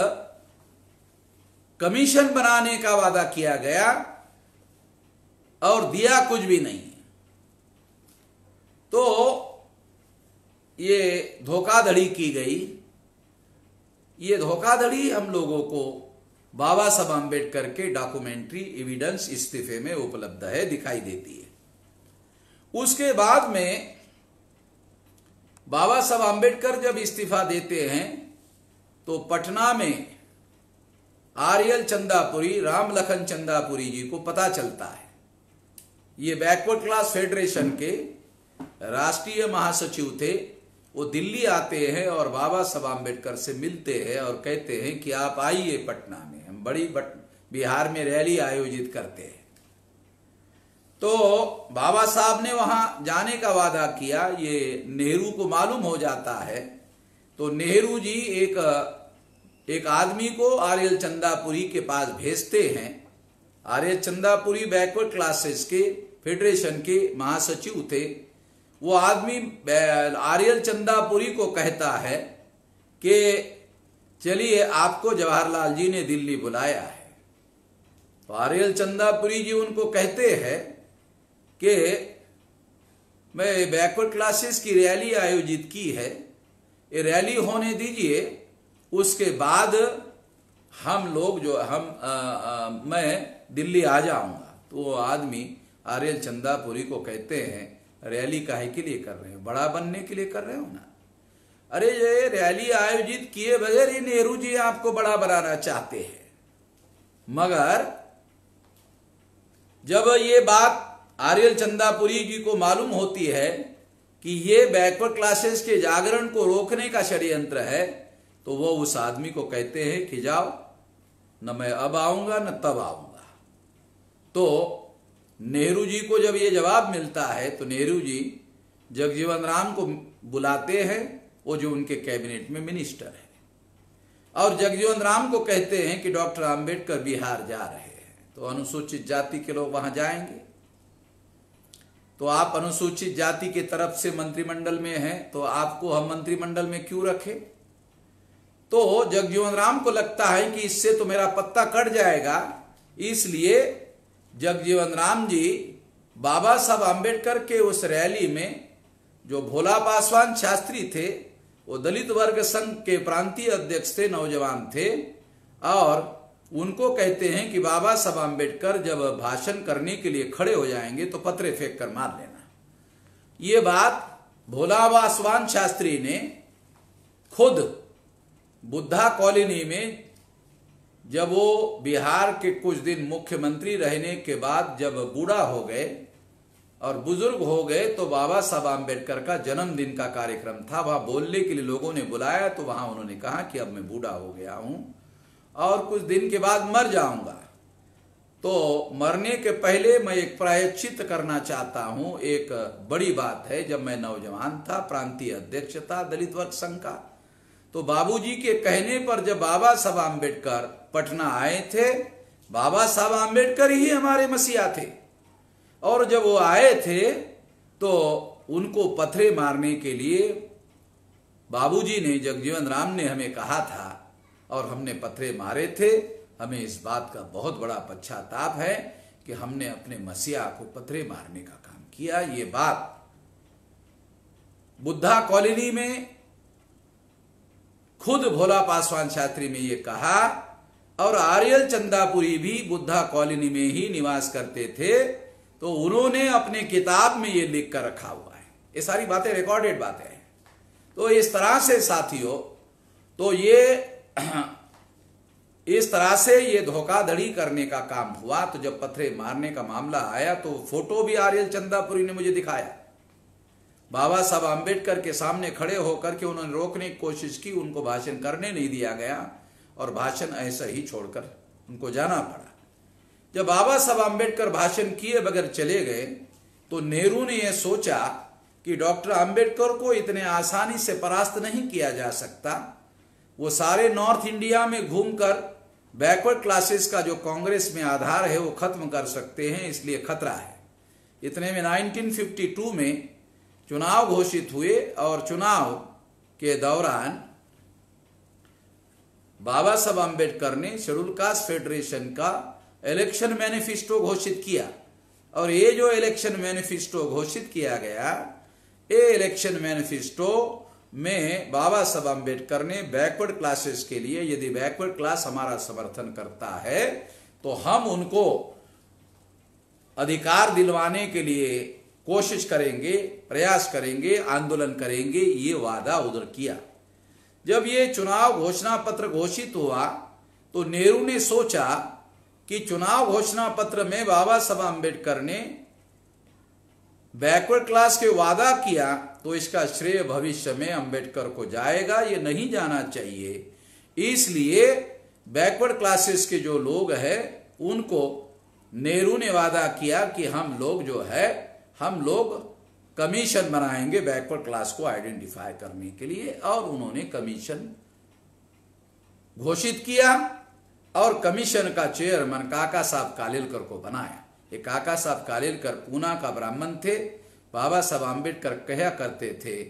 कमीशन बनाने का वादा किया गया और दिया कुछ भी नहीं। तो ये धोखाधड़ी की गई। ये धोखाधड़ी हम लोगों को बाबा साहब आम्बेडकर के डॉक्यूमेंट्री एविडेंस इस्तीफे में उपलब्ध है, दिखाई देती है। उसके बाद में बाबा साहब आम्बेडकर जब इस्तीफा देते हैं तो पटना में आर्यल चंदापुरी, राम लखन चंदापुरी जी को पता चलता है। ये बैकवर्ड क्लास फेडरेशन के राष्ट्रीय महासचिव थे वो दिल्ली आते हैं और बाबा साहब आम्बेडकर से मिलते हैं और कहते हैं कि आप आइए पटना में, हम बिहार में रैली आयोजित करते हैं। तो बाबा साहब ने वहां जाने का वादा किया। ये नेहरू को मालूम हो जाता है, तो नेहरू जी एक आदमी को आर्यल चंदापुरी के पास भेजते हैं। आर्यल चंदापुरी बैकवर्ड क्लासेस के फेडरेशन के महासचिव थे। वो आदमी आर्यल चंदापुरी को कहता है कि चलिए आपको जवाहरलाल जी ने दिल्ली बुलाया है। तो आर्यल चंदापुरी जी उनको कहते हैं कि मैं बैकवर्ड क्लासेस की रैली आयोजित की है, ये रैली होने दीजिए, उसके बाद हम लोग जो मैं दिल्ली आ जाऊंगा। तो वो आदमी आर्यल चंदापुरी को कहते हैं रैली काहे के लिए कर रहे हो, बड़ा बनने के लिए कर रहे हो ना। अरे ये रैली आयोजित किए बगैर ही नेहरू जी आपको बड़ा बनाना चाहते हैं। मगर जब ये बात आर्यल चंदापुरी जी को मालूम होती है कि ये बैकवर्ड क्लासेस के जागरण को रोकने का षड्यंत्र है, तो वो उस आदमी को कहते हैं कि जाओ, न मैं अब आऊंगा न तब आऊंगा। तो नेहरू जी को जब ये जवाब मिलता है तो नेहरू जी जगजीवन राम को बुलाते हैं, वो जो उनके कैबिनेट में मिनिस्टर है, और जगजीवन राम को कहते हैं कि डॉक्टर आम्बेडकर बिहार जा रहे हैं, तो अनुसूचित जाति के लोग वहां जाएंगे। तो आप अनुसूचित जाति के तरफ से मंत्रिमंडल में हैं, तो आपको हम मंत्रिमंडल में क्यों रखें। तो जगजीवन राम को लगता है कि इससे तो मेरा पत्ता कट जाएगा, इसलिए जगजीवन राम जी बाबा साहब आम्बेडकर के उस रैली में, जो भोला पासवान शास्त्री थे, वो दलित वर्ग संघ के प्रांतीय अध्यक्ष थे, नौजवान थे, और उनको कहते हैं कि बाबा साहब आम्बेडकर जब भाषण करने के लिए खड़े हो जाएंगे तो पत्थरे फेंक कर मार लेना। ये बात भोला पासवान शास्त्री ने खुद बुद्धा कॉलोनी में, जब वो बिहार के कुछ दिन मुख्यमंत्री रहने के बाद जब बूढ़ा हो गए और बुजुर्ग हो गए, तो बाबा साहब आम्बेडकर का जन्मदिन का कार्यक्रम था, वहां बोलने के लिए लोगों ने बुलाया। तो वहां उन्होंने कहा कि अब मैं बूढ़ा हो गया हूं और कुछ दिन के बाद मर जाऊंगा, तो मरने के पहले मैं एक प्रायश्चित करना चाहता हूं। एक बड़ी बात है, जब मैं नौजवान था, प्रांतीय अध्यक्ष था दलित वर्ग संघ का, तो बाबूजी के कहने पर जब बाबा साहब आम्बेडकर पटना आए थे, बाबा साहब आम्बेडकर ही हमारे मसीहा थे, और जब वो आए थे तो उनको पत्थरे मारने के लिए बाबूजी ने, जगजीवन राम ने हमें कहा था और हमने पत्थरे मारे थे। हमें इस बात का बहुत बड़ा पश्चाताप है कि हमने अपने मसीहा को पत्थरे मारने का काम किया। ये बात बुद्धा कॉलोनी में खुद भोला पासवान शास्त्री ने ये कहा, और आर्यल चंदापुरी भी बुद्धा कॉलोनी में ही निवास करते थे, तो उन्होंने अपने किताब में ये लिख कर रखा हुआ है। ये सारी बातें रिकॉर्डेड बातें हैं। तो इस तरह से साथियों, तो इस तरह से ये धोखाधड़ी करने का काम हुआ। तो जब पत्थरे मारने का मामला आया तो फोटो भी आर्यल चंदापुरी ने मुझे दिखाया। बाबा साहब आम्बेडकर के सामने खड़े होकर के उन्होंने रोकने की कोशिश की, उनको भाषण करने नहीं दिया गया और भाषण ऐसा ही छोड़कर उनको जाना पड़ा। जब बाबा साहब आम्बेडकर भाषण किए बगैर चले गए, तो नेहरू ने यह सोचा कि डॉक्टर आम्बेडकर को इतने आसानी से परास्त नहीं किया जा सकता। वो सारे नॉर्थ इंडिया में घूमकर बैकवर्ड क्लासेस का जो कांग्रेस में आधार है वो खत्म कर सकते हैं, इसलिए खतरा है। इतने में 1952 में चुनाव घोषित हुए, और चुनाव के दौरान बाबा साहब आम्बेडकर ने शेड्यूल कास्ट फेडरेशन का इलेक्शन मैनिफेस्टो घोषित किया। और ये जो इलेक्शन मैनिफेस्टो घोषित किया गया, ये इलेक्शन मैनिफेस्टो में बाबा साहब आम्बेडकर ने बैकवर्ड क्लासेस के लिए, यदि बैकवर्ड क्लास हमारा समर्थन करता है तो हम उनको अधिकार दिलवाने के लिए कोशिश करेंगे, प्रयास करेंगे, आंदोलन करेंगे, ये वादा उधर किया। जब ये चुनाव घोषणा पत्र घोषित हुआ तो नेहरू ने सोचा कि चुनाव घोषणा पत्र में बाबा साहब आम्बेडकर ने बैकवर्ड क्लास के वादा किया, तो इसका श्रेय भविष्य में अंबेडकर को जाएगा, ये नहीं जाना चाहिए। इसलिए बैकवर्ड क्लासेस के जो लोग हैं उनको नेहरू ने वादा किया कि हम लोग जो है हम लोग कमीशन बनाएंगे बैकवर्ड क्लास को आइडेंटिफाई करने के लिए, और उन्होंने कमीशन घोषित किया और कमीशन का चेयरमैन काका साहब कालेलकर को बनाया। ये काका साहब कालेलकर पूना का ब्राह्मण थे। बाबा साहब आम्बेडकर कहा करते थे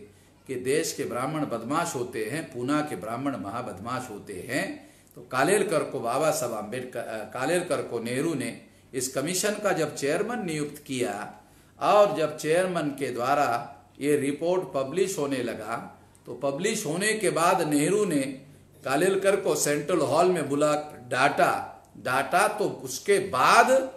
कि देश के ब्राह्मण बदमाश होते हैं, पूना के ब्राह्मण महाबदमाश होते हैं। तो कालेलकर को बाबा साहब आम्बेडकर कालेलकर को नेहरू ने इस कमीशन का जब चेयरमैन नियुक्त किया, और जब चेयरमैन के द्वारा ये रिपोर्ट पब्लिश होने लगा, तो पब्लिश होने के बाद नेहरू ने कालेलकर को सेंट्रल हॉल में बुला डाटा तो उसके बाद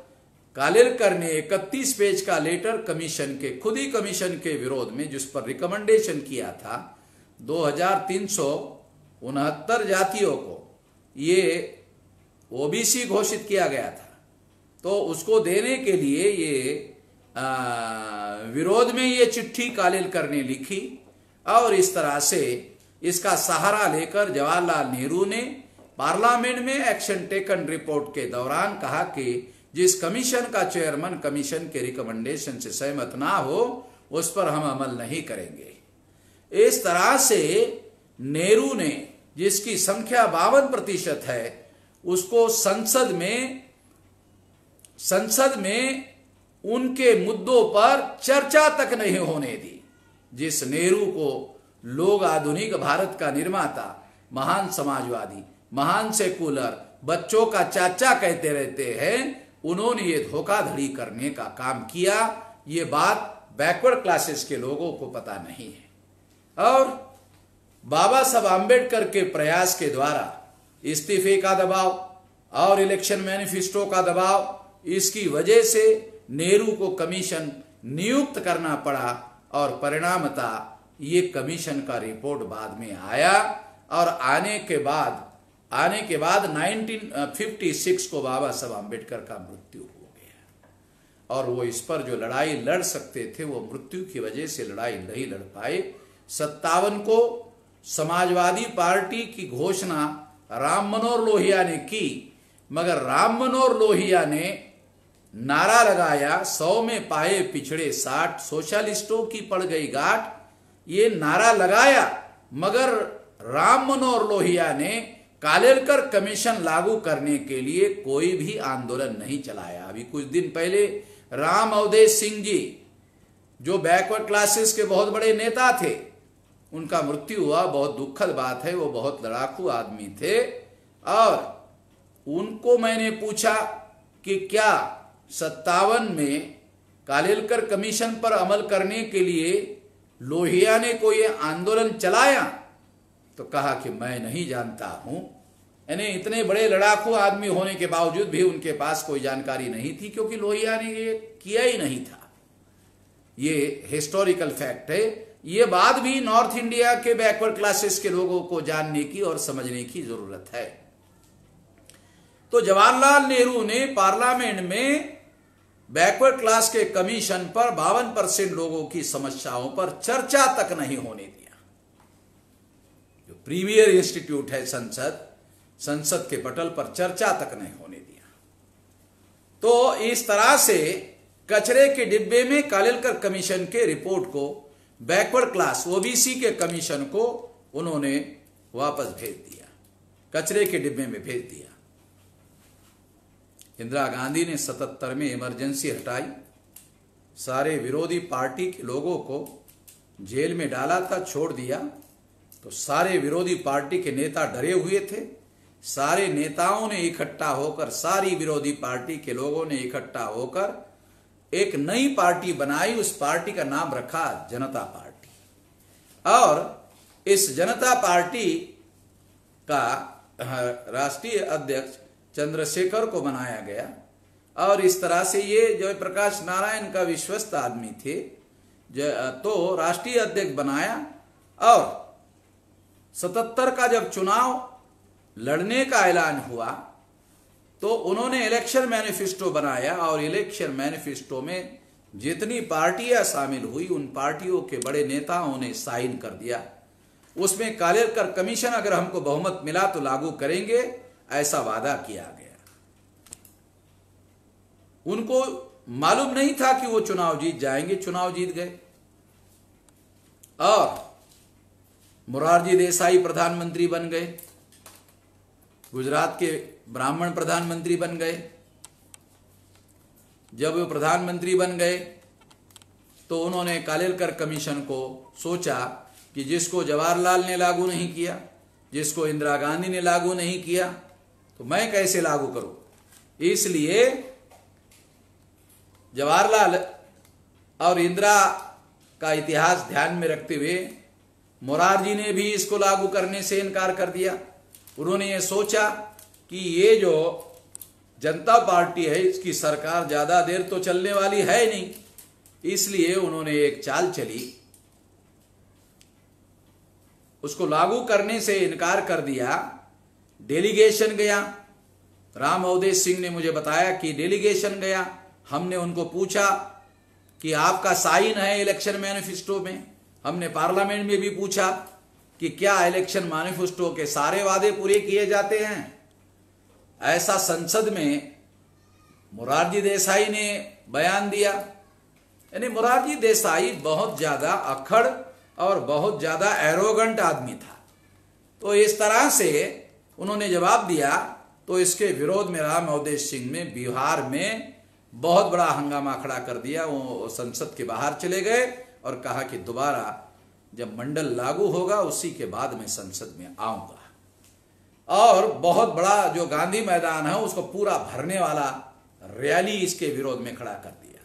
कालेलकर ने 31 पेज का लेटर कमीशन के, खुद ही कमीशन के विरोध में, जिस पर रिकमेंडेशन किया था 2369 जातियों को ये ओबीसी घोषित किया गया था, तो उसको देने के लिए ये विरोध में ये चिट्ठी कालेलकर ने लिखी। और इस तरह से इसका सहारा लेकर जवाहरलाल नेहरू ने पार्लियामेंट में एक्शन टेकन रिपोर्ट के दौरान कहा कि जिस कमीशन का चेयरमैन कमीशन के रिकमेंडेशन से सहमत ना हो उस पर हम अमल नहीं करेंगे। इस तरह से नेहरू ने, जिसकी संख्या 52% है, उसको संसद में उनके मुद्दों पर चर्चा तक नहीं होने दी। जिस नेहरू को लोग आधुनिक भारत का निर्माता, महान समाजवादी, महान सेकुलर, बच्चों का चाचा कहते रहते हैं, उन्होंने ये धोखाधड़ी करने का काम किया। ये बात बैकवर्ड क्लासेस के लोगों को पता नहीं है। और बाबा साहब आम्बेडकर के प्रयास के द्वारा इस्तीफे का दबाव और इलेक्शन मैनिफेस्टो का दबाव, इसकी वजह से नेहरू को कमीशन नियुक्त करना पड़ा, और परिणामतः ये कमीशन का रिपोर्ट बाद में आया। और आने के बाद 1956 को बाबा साहब आम्बेडकर का मृत्यु हो गया, और वो इस पर जो लड़ाई लड़ सकते थे वो मृत्यु की वजह से लड़ाई नहीं लड़ पाए। 57 को समाजवादी पार्टी की घोषणा राम मनोहर लोहिया ने की, मगर राम मनोहर लोहिया ने नारा लगाया 100 में पाए पिछड़े 60, सोशलिस्टों की पड़ गई गांठ, ये नारा लगाया, मगर राम मनोहर लोहिया ने कालेलकर कमीशन लागू करने के लिए कोई भी आंदोलन नहीं चलाया। अभी कुछ दिन पहले राम अवधेश सिंह जी, जो बैकवर्ड क्लासेस के बहुत बड़े नेता थे, उनका मृत्यु हुआ। बहुत दुखद बात है, वो बहुत लड़ाकू आदमी थे। और उनको मैंने पूछा कि क्या 57 में कालेलकर कमीशन पर अमल करने के लिए लोहिया ने कोई आंदोलन चलाया, तो कहा कि मैं नहीं जानता हूं। यानी इतने बड़े लड़ाकू आदमी होने के बावजूद भी उनके पास कोई जानकारी नहीं थी, क्योंकि लोहिया ने ये किया ही नहीं था। ये हिस्टोरिकल फैक्ट है। ये बात भी नॉर्थ इंडिया के बैकवर्ड क्लासेस के लोगों को जानने की और समझने की जरूरत है। तो जवाहरलाल नेहरू ने पार्लियामेंट में बैकवर्ड क्लास के कमीशन पर 52% लोगों की समस्याओं पर चर्चा तक नहीं होने दिया। जो प्रीमियर इंस्टीट्यूट है संसद के पटल पर चर्चा तक नहीं होने दिया। तो इस तरह से कचरे के डिब्बे में कालेलकर कमीशन के रिपोर्ट को बैकवर्ड क्लास ओबीसी के कमीशन को उन्होंने वापस भेज दिया, कचरे के डिब्बे में भेज दिया। इंदिरा गांधी ने 77 में इमरजेंसी हटाई, सारे विरोधी पार्टी के लोगों को जेल में डाला था, छोड़ दिया। तो सारे विरोधी पार्टी के नेता डरे हुए थे। सारे नेताओं ने इकट्ठा होकर, सारी विरोधी पार्टी के लोगों ने इकट्ठा होकर एक नई पार्टी बनाई। उस पार्टी का नाम रखा जनता पार्टी, और इस जनता पार्टी का राष्ट्रीय अध्यक्ष चंद्रशेखर को बनाया गया। और इस तरह से ये जयप्रकाश नारायण का विश्वस्त आदमी थे, तो राष्ट्रीय अध्यक्ष बनाया। और 77 का जब चुनाव लड़ने का ऐलान हुआ तो उन्होंने इलेक्शन मैनिफेस्टो बनाया, और इलेक्शन मैनिफेस्टो में जितनी पार्टियां शामिल हुई उन पार्टियों के बड़े नेताओं ने साइन कर दिया। उसमें कालेकर कमीशन अगर हमको बहुमत मिला तो लागू करेंगे, ऐसा वादा किया गया। उनको मालूम नहीं था कि वो चुनाव जीत जाएंगे, चुनाव जीत गए और मोरारजी देसाई प्रधानमंत्री बन गए, गुजरात के ब्राह्मण प्रधानमंत्री बन गए। जब वो प्रधानमंत्री बन गए तो उन्होंने कालेकर कमीशन को सोचा कि जिसको जवाहरलाल ने लागू नहीं किया, जिसको इंदिरा गांधी ने लागू नहीं किया, तो मैं कैसे लागू करूं। इसलिए जवाहरलाल और इंदिरा का इतिहास ध्यान में रखते हुए मोरारजी ने भी इसको लागू करने से इनकार कर दिया। उन्होंने ये सोचा कि ये जो जनता पार्टी है इसकी सरकार ज्यादा देर तो चलने वाली है नहीं, इसलिए उन्होंने एक चाल चली, उसको लागू करने से इनकार कर दिया। डेलीगेशन गया, राम अवधेश सिंह ने मुझे बताया कि डेलीगेशन गया। हमने उनको पूछा कि आपका साइन है इलेक्शन मैनिफेस्टो में। हमने पार्लियामेंट में भी पूछा कि क्या इलेक्शन मैनिफेस्टो के सारे वादे पूरे किए जाते हैं। ऐसा संसद में मोरारजी देसाई ने बयान दिया। यानी मोरारजी देसाई बहुत ज्यादा अक्खड़ और बहुत ज्यादा एरोगेंट आदमी था। तो इस तरह से उन्होंने जवाब दिया, तो इसके विरोध में राम अवधेश सिंह ने बिहार में बहुत बड़ा हंगामा खड़ा कर दिया। वो संसद के बाहर चले गए और कहा कि दोबारा जब मंडल लागू होगा उसी के बाद मैं संसद में आऊंगा। और बहुत बड़ा जो गांधी मैदान है उसको पूरा भरने वाला रैली इसके विरोध में खड़ा कर दिया।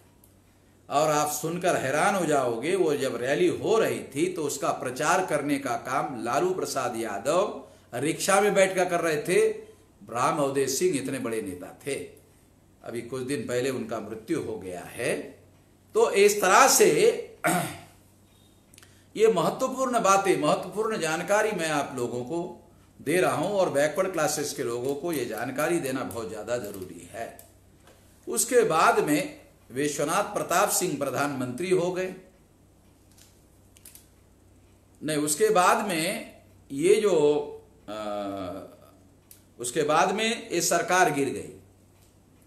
और आप सुनकर हैरान हो जाओगे, वो जब रैली हो रही थी तो उसका प्रचार करने का काम लालू प्रसाद यादव रिक्शा में बैठकर कर रहे थे। राम अवधेश सिंह इतने बड़े नेता थे, अभी कुछ दिन पहले उनका मृत्यु हो गया है। तो इस तरह से ये महत्वपूर्ण बातें, महत्वपूर्ण जानकारी मैं आप लोगों को दे रहा हूं और बैकवर्ड क्लासेस के लोगों को ये जानकारी देना बहुत ज्यादा जरूरी है। उसके बाद में विश्वनाथ प्रताप सिंह प्रधानमंत्री हो गए। नहीं, उसके बाद में ये जो उसके बाद में ये सरकार गिर गई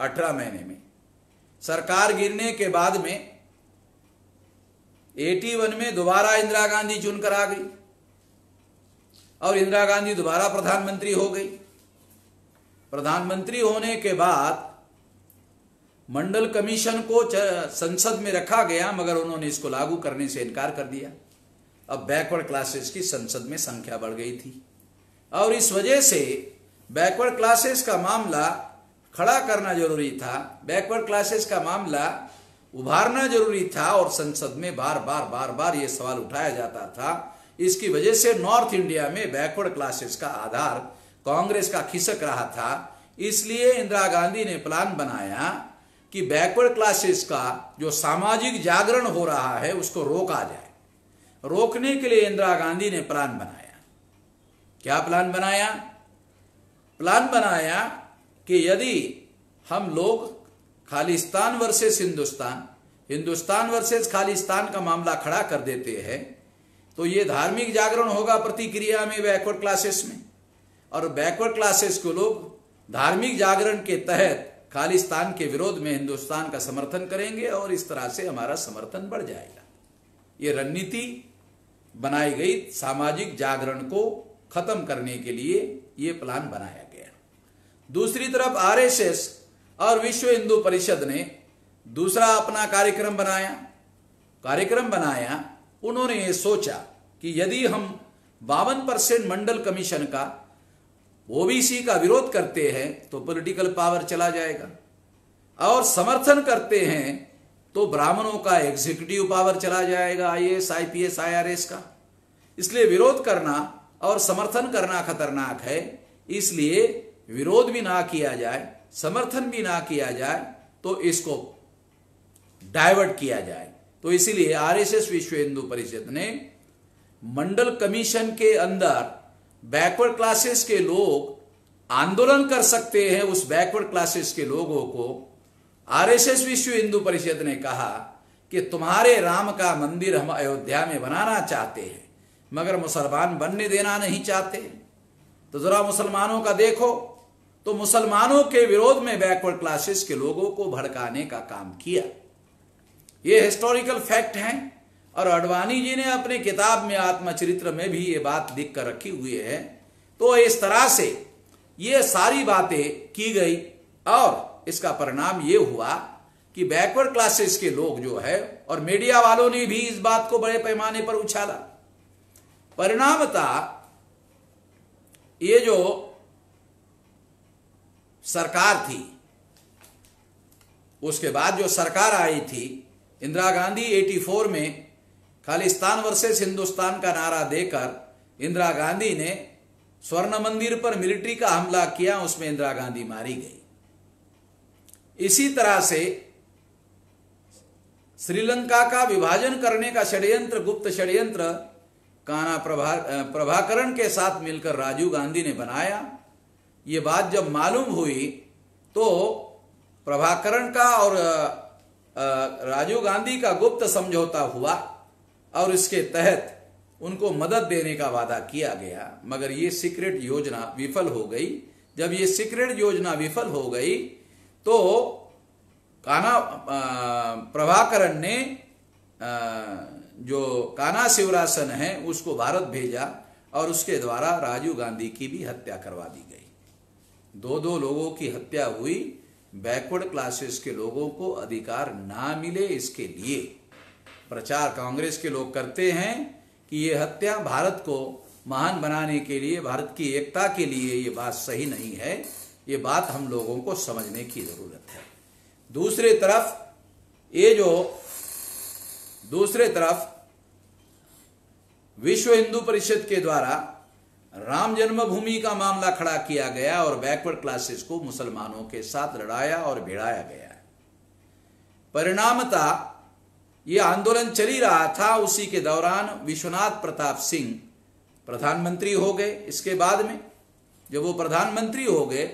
18 महीने में। सरकार गिरने के बाद में 81 में दोबारा इंदिरा गांधी चुनकर आ गई और इंदिरा गांधी दोबारा प्रधानमंत्री हो गई। प्रधानमंत्री होने के बाद मंडल कमीशन को संसद में रखा गया, मगर उन्होंने इसको लागू करने से इनकार कर दिया। अब बैकवर्ड क्लासेस की संसद में संख्या बढ़ गई थी और इस वजह से बैकवर्ड क्लासेस का मामला खड़ा करना जरूरी था, बैकवर्ड क्लासेस का मामला उभारना जरूरी था और संसद में बार बार ये सवाल उठाया जाता था। इसकी वजह से नॉर्थ इंडिया में बैकवर्ड क्लासेस का आधार कांग्रेस का खिसक रहा था। इसलिए इंदिरा गांधी ने प्लान बनाया कि बैकवर्ड क्लासेस का जो सामाजिक जागरण हो रहा है उसको रोका जाए। रोकने के लिए इंदिरा गांधी ने प्लान बनाया। क्या प्लान बनाया? प्लान बनाया कि यदि हम लोग खालिस्तान वर्सेस हिंदुस्तान, हिंदुस्तान वर्सेस खालिस्तान का मामला खड़ा कर देते हैं तो ये धार्मिक जागरण होगा प्रतिक्रिया में बैकवर्ड क्लासेस में, और बैकवर्ड क्लासेस को लोग धार्मिक जागरण के तहत खालिस्तान के विरोध में हिंदुस्तान का समर्थन करेंगे और इस तरह से हमारा समर्थन बढ़ जाएगा। ये रणनीति बनाई गई सामाजिक जागरण को खत्म करने के लिए, ये प्लान बनाया गया। दूसरी तरफ आरएसएस और विश्व हिंदू परिषद ने दूसरा अपना कार्यक्रम बनाया। उन्होंने ये सोचा कि यदि हम 52% मंडल कमीशन का ओबीसी का विरोध करते हैं तो पॉलिटिकल पावर चला जाएगा, और समर्थन करते हैं तो ब्राह्मणों का एग्जीक्यूटिव पावर चला जाएगा, आईएएस, आईपीएस, आईआरएस का। इसलिए विरोध करना और समर्थन करना खतरनाक है। इसलिए विरोध भी ना किया जाए, समर्थन भी ना किया जाए, तो इसको डाइवर्ट किया जाए। तो इसीलिए आरएसएस विश्व हिंदू परिषद ने मंडल कमीशन के अंदर बैकवर्ड क्लासेस के लोग आंदोलन कर सकते हैं, उस बैकवर्ड क्लासेस के लोगों को आरएसएस विश्व हिंदू परिषद ने कहा कि तुम्हारे राम का मंदिर हम अयोध्या में बनाना चाहते हैं, मगर मुसलमान बनने देना नहीं चाहते। तो जरा मुसलमानों का देखो, तो मुसलमानों के विरोध में बैकवर्ड क्लासेस के लोगों को भड़काने का काम किया। ये हिस्टोरिकल फैक्ट हैं, और अडवाणी जी ने अपने किताब में आत्मचरित्र में भी ये बात लिख कर रखी हुई है। तो इस तरह से ये सारी बातें की गई, और इसका परिणाम ये हुआ कि बैकवर्ड क्लासेस के लोग जो है, और मीडिया वालों ने भी इस बात को बड़े पैमाने पर उछाला। परिणामतः ये जो सरकार थी, उसके बाद जो सरकार आई थी इंदिरा गांधी, 84 में खालिस्तान वर्सेस हिंदुस्तान का नारा देकर इंदिरा गांधी ने स्वर्ण मंदिर पर मिलिट्री का हमला किया, उसमें इंदिरा गांधी मारी गई। इसी तरह से श्रीलंका का विभाजन करने का षड्यंत्र, गुप्त षड्यंत्र काना प्रभाकरण के साथ मिलकर राजीव गांधी ने बनाया। ये बात जब मालूम हुई तो प्रभाकरण का और राजीव गांधी का गुप्त समझौता हुआ, और इसके तहत उनको मदद देने का वादा किया गया, मगर ये सीक्रेट योजना विफल हो गई। जब ये सीक्रेट योजना विफल हो गई तो काना प्रभाकरण ने जो काना शिवरासन है उसको भारत भेजा, और उसके द्वारा राजीव गांधी की भी हत्या करवा दी गई। दो लोगों की हत्या हुई। बैकवर्ड क्लासेस के लोगों को अधिकार ना मिले, इसके लिए प्रचार कांग्रेस के लोग करते हैं कि ये हत्या भारत को महान बनाने के लिए, भारत की एकता के लिए ये बात सही नहीं है। ये बात हम लोगों को समझने की जरूरत है। दूसरी तरफ विश्व हिंदू परिषद के द्वारा राम जन्मभूमि का मामला खड़ा किया गया, और बैकवर्ड क्लासेस को मुसलमानों के साथ लड़ाया और भिड़ाया गया। परिणामतः यह आंदोलन चली रहा था। उसी के दौरान विश्वनाथ प्रताप सिंह प्रधानमंत्री हो गए। इसके बाद में जब वो प्रधानमंत्री हो गए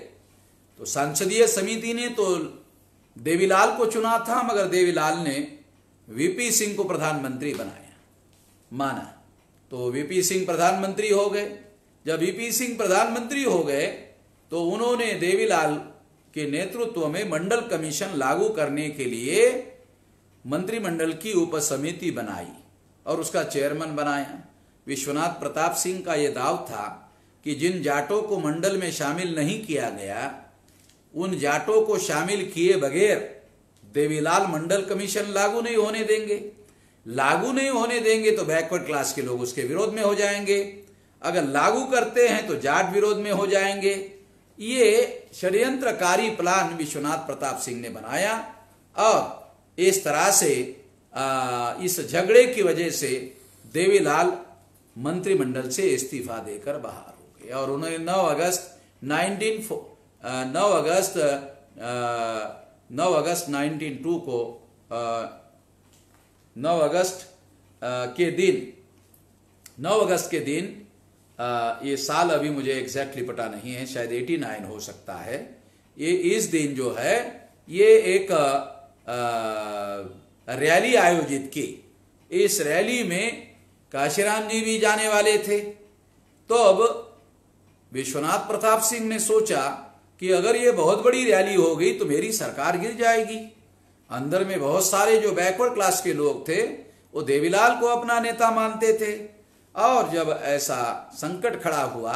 तो संसदीय समिति ने तो देवीलाल को चुना था, मगर देवीलाल ने वीपी सिंह को प्रधानमंत्री माना। तो वीपी सिंह प्रधानमंत्री हो गए। जब वीपी सिंह प्रधानमंत्री हो गए तो उन्होंने देवीलाल के नेतृत्व में मंडल कमीशन लागू करने के लिए मंत्रिमंडल की उपसमिति बनाई और उसका चेयरमैन बनाया। विश्वनाथ प्रताप सिंह का यह दाव था कि जिन जाटों को मंडल में शामिल नहीं किया गया, उन जाटों को शामिल किए बगैर देवीलाल मंडल कमीशन लागू नहीं होने देंगे। लागू नहीं होने देंगे तो बैकवर्ड क्लास के लोग उसके विरोध में हो जाएंगे। अगर लागू करते हैं तो जाट विरोध में हो जाएंगे। ये षड्यंत्रकारी प्लान विश्वनाथ प्रताप सिंह ने बनाया, और इस तरह से इस झगड़े की वजह से देवीलाल मंत्रिमंडल से इस्तीफा देकर बाहर हो गए, और उन्होंने 9 अगस्त के दिन ये साल अभी मुझे एग्जैक्टली पता नहीं है, शायद 89 हो सकता है। ये इस दिन जो है ये एक रैली आयोजित की। इस रैली में काशीराम जी भी जाने वाले थे। तो अब विश्वनाथ प्रताप सिंह ने सोचा कि अगर ये बहुत बड़ी रैली हो गई तो मेरी सरकार गिर जाएगी। अंदर में बहुत सारे जो बैकवर्ड क्लास के लोग थे वो देवीलाल को अपना नेता मानते थे, और जब ऐसा संकट खड़ा हुआ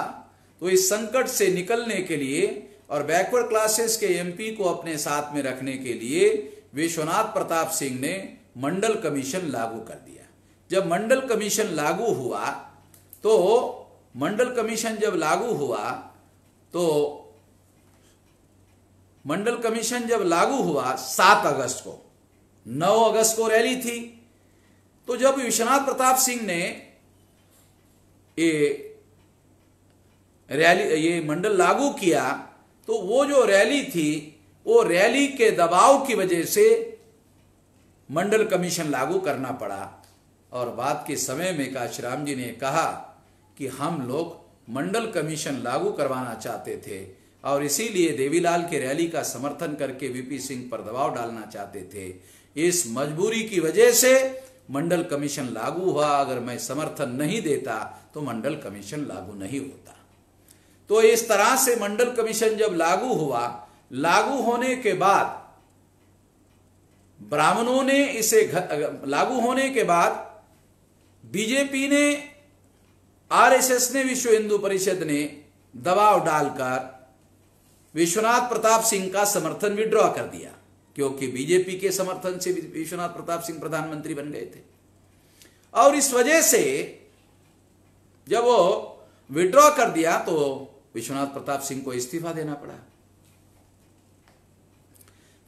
तो इस संकट से निकलने के लिए और बैकवर्ड क्लासेस के एमपी को अपने साथ में रखने के लिए विश्वनाथ प्रताप सिंह ने मंडल कमीशन लागू कर दिया। जब मंडल कमीशन लागू हुआ तो 7 अगस्त को, 9 अगस्त को रैली थी। तो जब विश्वनाथ प्रताप सिंह ने ये मंडल लागू किया तो वो जो रैली थी, वो रैली के दबाव की वजह से मंडल कमीशन लागू करना पड़ा। और बाद के समय में काशीराम जी ने कहा कि हम लोग मंडल कमीशन लागू करवाना चाहते थे, और इसीलिए देवीलाल के रैली का समर्थन करके वीपी सिंह पर दबाव डालना चाहते थे। इस मजबूरी की वजह से मंडल कमीशन लागू हुआ। अगर मैं समर्थन नहीं देता तो मंडल कमीशन लागू नहीं होता। तो इस तरह से मंडल कमीशन जब लागू हुआ, लागू होने के बाद ब्राह्मणों ने इसे लागू होने के बाद बीजेपी ने, आरएसएस ने, विश्व हिंदू परिषद ने दबाव डालकर विश्वनाथ प्रताप सिंह का समर्थन विड्रॉ कर दिया, क्योंकि बीजेपी के समर्थन से विश्वनाथ प्रताप सिंह प्रधानमंत्री बन गए थे। और इस वजह से जब वो विड्रॉ कर दिया तो विश्वनाथ प्रताप सिंह को इस्तीफा देना पड़ा।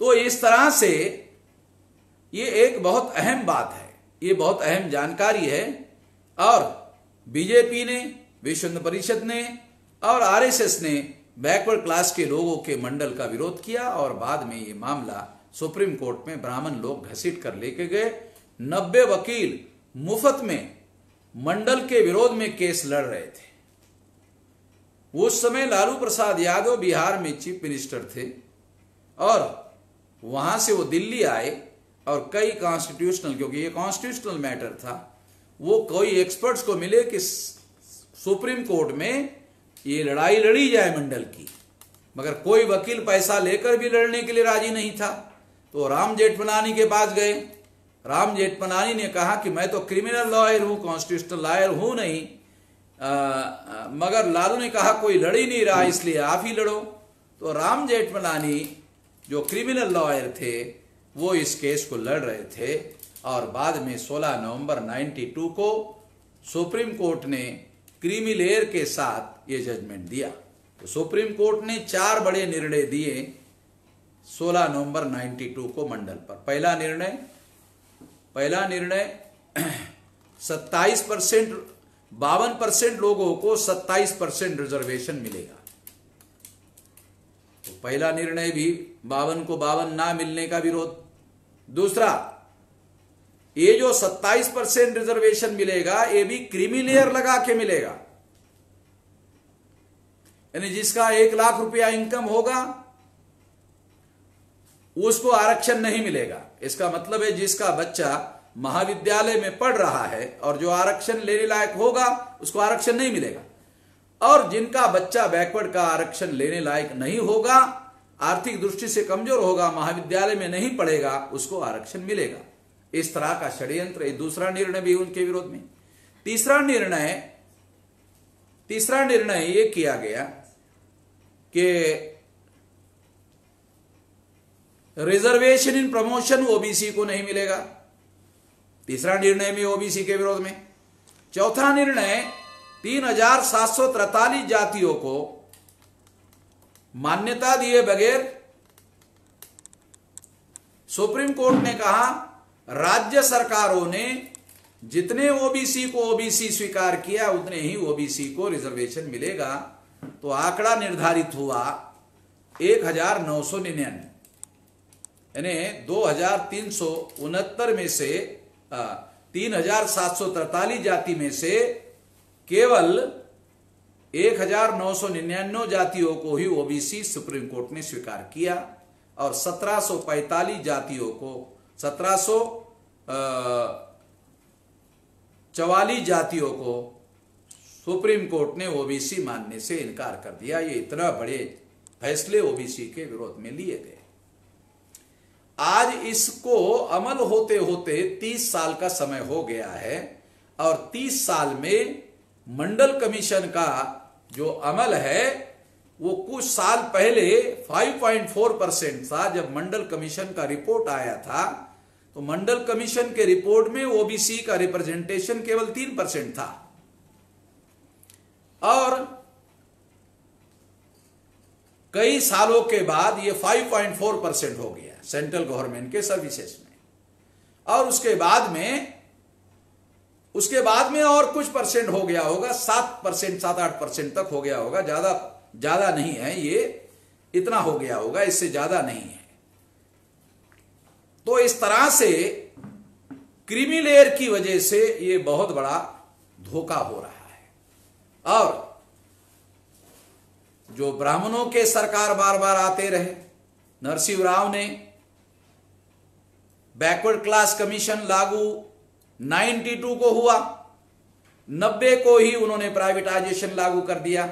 तो इस तरह से ये एक बहुत अहम बात है, ये बहुत अहम जानकारी है। और बीजेपी ने, विश्व हिंदू परिषद ने और आरएसएस ने बैकवर्ड क्लास के लोगों के मंडल का विरोध किया और बाद में ये मामला सुप्रीम कोर्ट में ब्राह्मण लोग घसीट कर लेके गए। 90 वकील मुफ्त में मंडल के विरोध में केस लड़ रहे थे। उस समय लालू प्रसाद यादव बिहार में चीफ मिनिस्टर थे और वहां से वो दिल्ली आए और कई कॉन्स्टिट्यूशनल, क्योंकि ये कॉन्स्टिट्यूशनल मैटर था, वो कोई एक्सपर्ट्स को मिले कि सुप्रीम कोर्ट में ये लड़ाई लड़ी जाए मंडल की, मगर कोई वकील पैसा लेकर भी लड़ने के लिए राजी नहीं था। तो राम जेठमलानी के पास गए। राम जेठमलानी ने कहा कि मैं तो क्रिमिनल लॉयर हूं, कॉन्स्टिट्यूशनल लॉयर हूं नहीं, मगर लालू ने कहा कोई लड़ ही नहीं रहा, इसलिए आप ही लड़ो। तो राम जेठमलानी जो क्रिमिनल लॉयर थे वो इस केस को लड़ रहे थे और बाद में 16 नवंबर 92 को सुप्रीम कोर्ट ने क्रीमी लेयर के साथ ये जजमेंट दिया। तो सुप्रीम कोर्ट ने 4 बड़े निर्णय दिए 16 नवंबर 92 को मंडल पर। पहला निर्णय 27%, 52% लोगों को 27% रिजर्वेशन मिलेगा। तो पहला निर्णय भी 52 को 52 ना मिलने का विरोध। दूसरा, ये जो 27% रिजर्वेशन मिलेगा ये भी क्रीमी लेयर लगा के मिलेगा, यानी जिसका 1 लाख रुपया इनकम होगा उसको आरक्षण नहीं मिलेगा। इसका मतलब है जिसका बच्चा महाविद्यालय में पढ़ रहा है और जो आरक्षण लेने लायक होगा उसको आरक्षण नहीं मिलेगा, और जिनका बच्चा बैकवर्ड का आरक्षण लेने लायक नहीं होगा, आर्थिक दृष्टि से कमजोर होगा, महाविद्यालय में नहीं पढ़ेगा, उसको आरक्षण मिलेगा। इस तरह का षड्यंत्र, ये दूसरा निर्णय भी उनके विरोध में। तीसरा निर्णय ये किया गया कि रिजर्वेशन इन प्रमोशन ओबीसी को नहीं मिलेगा। तीसरा निर्णय में ओबीसी के विरोध में। चौथा निर्णय 3743 जातियों को मान्यता दिए बगैर सुप्रीम कोर्ट ने कहा राज्य सरकारों ने जितने ओबीसी को ओबीसी स्वीकार किया उतने ही ओबीसी को रिजर्वेशन मिलेगा। तो आंकड़ा निर्धारित हुआ 1999, यानी 2369 में से 3743 जाति में से केवल 1999 जातियों को ही ओबीसी सुप्रीम कोर्ट ने स्वीकार किया और 1745 जातियों को 1744 जातियों को सुप्रीम कोर्ट ने ओबीसी मानने से इनकार कर दिया। ये इतना बड़े फैसले ओबीसी के विरोध में लिए गए। आज इसको अमल होते होते 30 साल का समय हो गया है और 30 साल में मंडल कमीशन का जो अमल है वो कुछ साल पहले 5.4% था। जब मंडल कमीशन का रिपोर्ट आया था तो मंडल कमीशन के रिपोर्ट में ओबीसी का रिप्रेजेंटेशन केवल 3% था और कई सालों के बाद ये 5.4% हो गया सेंट्रल गवर्नमेंट के सर्विसेज में, और उसके बाद में और कुछ परसेंट हो गया होगा, 7%, 7-8% तक हो गया होगा। ज्यादा नहीं है, ये इतना हो गया होगा, इससे ज्यादा नहीं है। तो इस तरह से क्रीमी लेयर की वजह से ये बहुत बड़ा धोखा हो रहा है। और जो ब्राह्मणों के सरकार बार बार आते रहे, नरसिंह राव ने बैकवर्ड क्लास कमीशन लागू 92 को हुआ, 90 को ही उन्होंने प्राइवेटाइजेशन लागू कर दिया।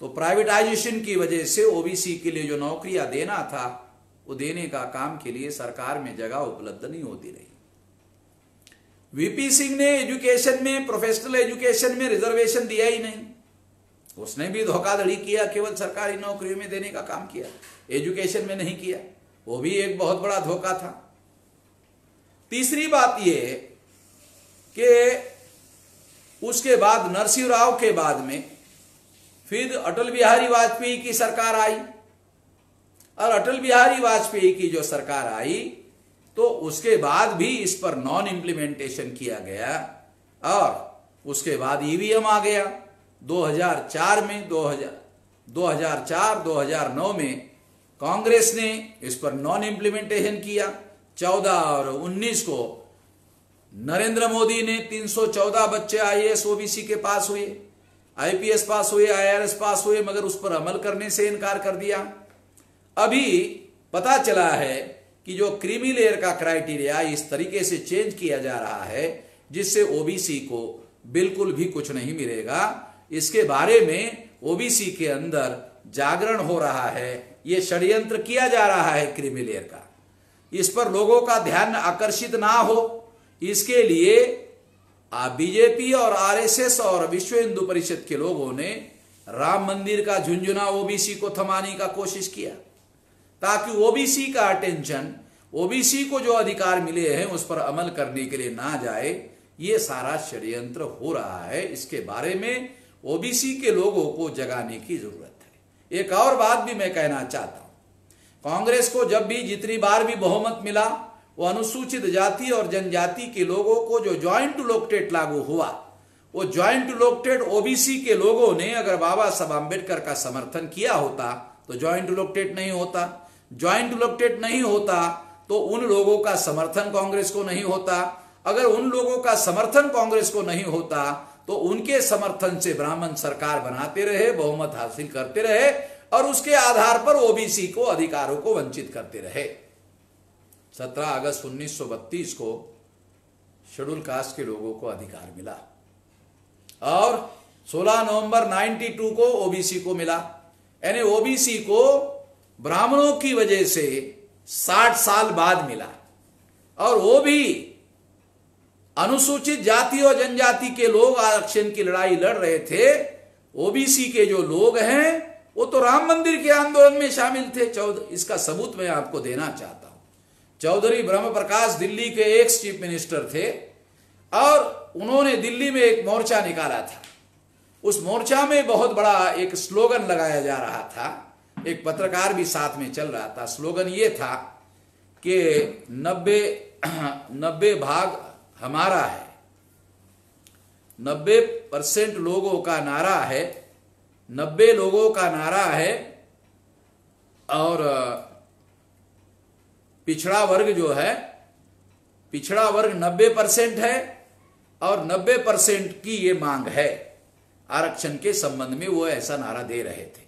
तो प्राइवेटाइजेशन की वजह से ओबीसी के लिए जो नौकरियां देना था वो देने का काम के लिए सरकार में जगह उपलब्ध नहीं होती रही। वीपी सिंह ने एजुकेशन में, प्रोफेशनल एजुकेशन में रिजर्वेशन दिया ही नहीं, उसने भी धोखाधड़ी किया, केवल सरकारी नौकरियों में देने का काम किया, एजुकेशन में नहीं किया, वो भी एक बहुत बड़ा धोखा था। तीसरी बात यह कि उसके बाद नरसिंह राव के बाद में फिर अटल बिहारी वाजपेयी की सरकार आई, और अटल बिहारी वाजपेयी की जो सरकार आई तो उसके बाद भी इस पर नॉन इंप्लीमेंटेशन किया गया, और उसके बाद ईवीएम आ गया 2004 में। 2004-2009 में कांग्रेस ने इस पर नॉन इंप्लीमेंटेशन किया। 14 और 19 को नरेंद्र मोदी ने 314 बच्चे आईएएस ओबीसी के पास हुए, आईपीएस पास हुए, आईआरएस पास हुए, मगर उस पर अमल करने से इनकार कर दिया। अभी पता चला है कि जो क्रीमी लेयर का क्राइटेरिया इस तरीके से चेंज किया जा रहा है जिससे ओबीसी को बिल्कुल भी कुछ नहीं मिलेगा। इसके बारे में ओबीसी के अंदर जागरण हो रहा है, ये षड्यंत्र किया जा रहा है क्रीमी लेयर का। इस पर लोगों का ध्यान आकर्षित ना हो, इसके लिए बीजेपी और आरएसएस और विश्व हिंदू परिषद के लोगों ने राम मंदिर का झुंझुना ओबीसी को थमाने का कोशिश किया, ताकि ओबीसी का अटेंशन, ओबीसी को जो अधिकार मिले हैं उस पर अमल करने के लिए ना जाए। ये सारा षड्यंत्र हो रहा है, इसके बारे में ओबीसी के लोगों को जगाने की जरूरत है। एक और बात भी मैं कहना चाहता हूं, कांग्रेस को जब भी जितनी बार भी बहुमत मिला, वो अनुसूचित जाति और जनजाति के लोगों को जो ज्वाइंट टू लोकटेट लागू हुआ, वो ज्वाइंट टू लोकटेट ओबीसी के लोगों ने अगर बाबा साहब आंबेडकर का समर्थन किया होता तो ज्वाइंट टू लोकटेट नहीं होता। ज्वाइंट टू लोकटेट नहीं होता तो उन लोगों का समर्थन कांग्रेस को नहीं होता। अगर उन लोगों का समर्थन कांग्रेस को नहीं होता तो उनके समर्थन से ब्राह्मण सरकार बनाते रहे, बहुमत हासिल करते रहे, और उसके आधार पर ओबीसी को अधिकारों को वंचित करते रहे। 17 अगस्त 1932 को शेड्यूल कास्ट के लोगों को अधिकार मिला, और 16 नवंबर 92 को ओबीसी को मिला। यानी ओबीसी को ब्राह्मणों की वजह से 60 साल बाद मिला, और वो भी अनुसूचित जाति और जनजाति के लोग आरक्षण की लड़ाई लड़ रहे थे। ओबीसी के जो लोग हैं वो तो राम मंदिर के आंदोलन में शामिल थे। इसका सबूत मैं आपको देना चाहता हूं। चौधरी ब्रह्म प्रकाश दिल्ली के एक्स चीफ मिनिस्टर थे, और उन्होंने दिल्ली में एक मोर्चा निकाला था। उस मोर्चा में बहुत बड़ा एक स्लोगन लगाया जा रहा था, एक पत्रकार भी साथ में चल रहा था। स्लोगन ये था कि 90 भाग हमारा है, 90% लोगों का नारा है, 90 लोगों का नारा है, और पिछड़ा वर्ग जो है, पिछड़ा वर्ग 90% है, और 90% की ये मांग है आरक्षण के संबंध में। वो ऐसा नारा दे रहे थे।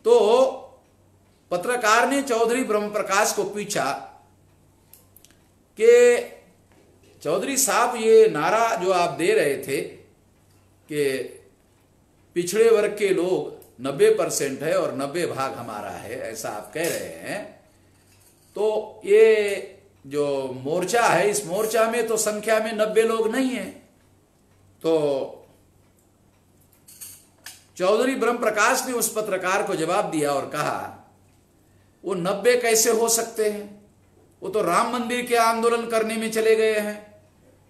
तो पत्रकार ने चौधरी ब्रह्म प्रकाश को पूछा कि चौधरी साहब, ये नारा जो आप दे रहे थे कि पिछड़े वर्ग के लोग 90% है और 90 भाग हमारा है, ऐसा आप कह रहे हैं, तो ये जो मोर्चा है, इस मोर्चा में तो संख्या में 90 लोग नहीं है। तो चौधरी ब्रह्म प्रकाश ने उस पत्रकार को जवाब दिया और कहा, वो 90 कैसे हो सकते हैं, वो तो राम मंदिर के आंदोलन करने में चले गए हैं।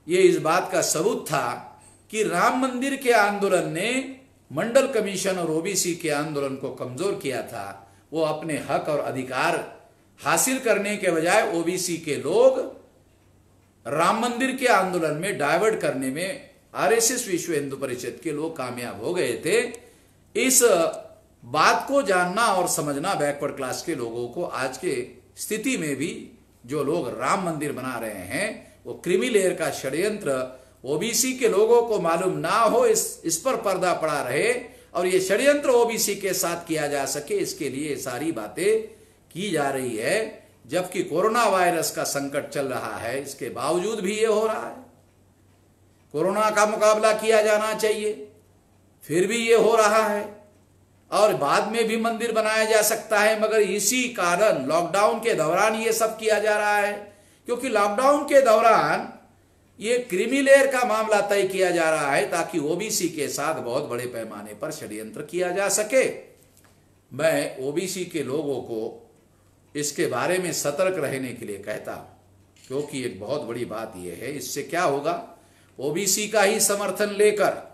ये इस बात का सबूत था कि राम मंदिर के आंदोलन ने मंडल कमीशन और ओबीसी के आंदोलन को कमजोर किया था। वो अपने हक और अधिकार हासिल करने के बजाय ओबीसी के लोग राम मंदिर के आंदोलन में डाइवर्ट करने में आरएसएस विश्व हिंदू परिषद के लोग कामयाब हो गए थे। इस बात को जानना और समझना बैकवर्ड क्लास के लोगों को आज के स्थिति में भी जो लोग राम मंदिर बना रहे हैं वो क्रीमी लेयर का षड्यंत्र ओबीसी के लोगों को मालूम ना हो, इस पर पर्दा पड़ा रहे और ये षड्यंत्र ओबीसी के साथ किया जा सके, इसके लिए सारी बातें की जा रही है। जबकि कोरोना वायरस का संकट चल रहा है, इसके बावजूद भी ये हो रहा है। कोरोना का मुकाबला किया जाना चाहिए, फिर भी ये हो रहा है। और बाद में भी मंदिर बनाया जा सकता है, मगर इसी कारण लॉकडाउन के दौरान ये सब किया जा रहा है, क्योंकि लॉकडाउन के दौरान ये क्रीमी लेयर का मामला तय किया जा रहा है ताकि ओबीसी के साथ बहुत बड़े पैमाने पर षड्यंत्र किया जा सके। मैं ओबीसी के लोगों को इसके बारे में सतर्क रहने के लिए कहता हूं, क्योंकि एक बहुत बड़ी बात यह है, इससे क्या होगा, ओबीसी का ही समर्थन लेकर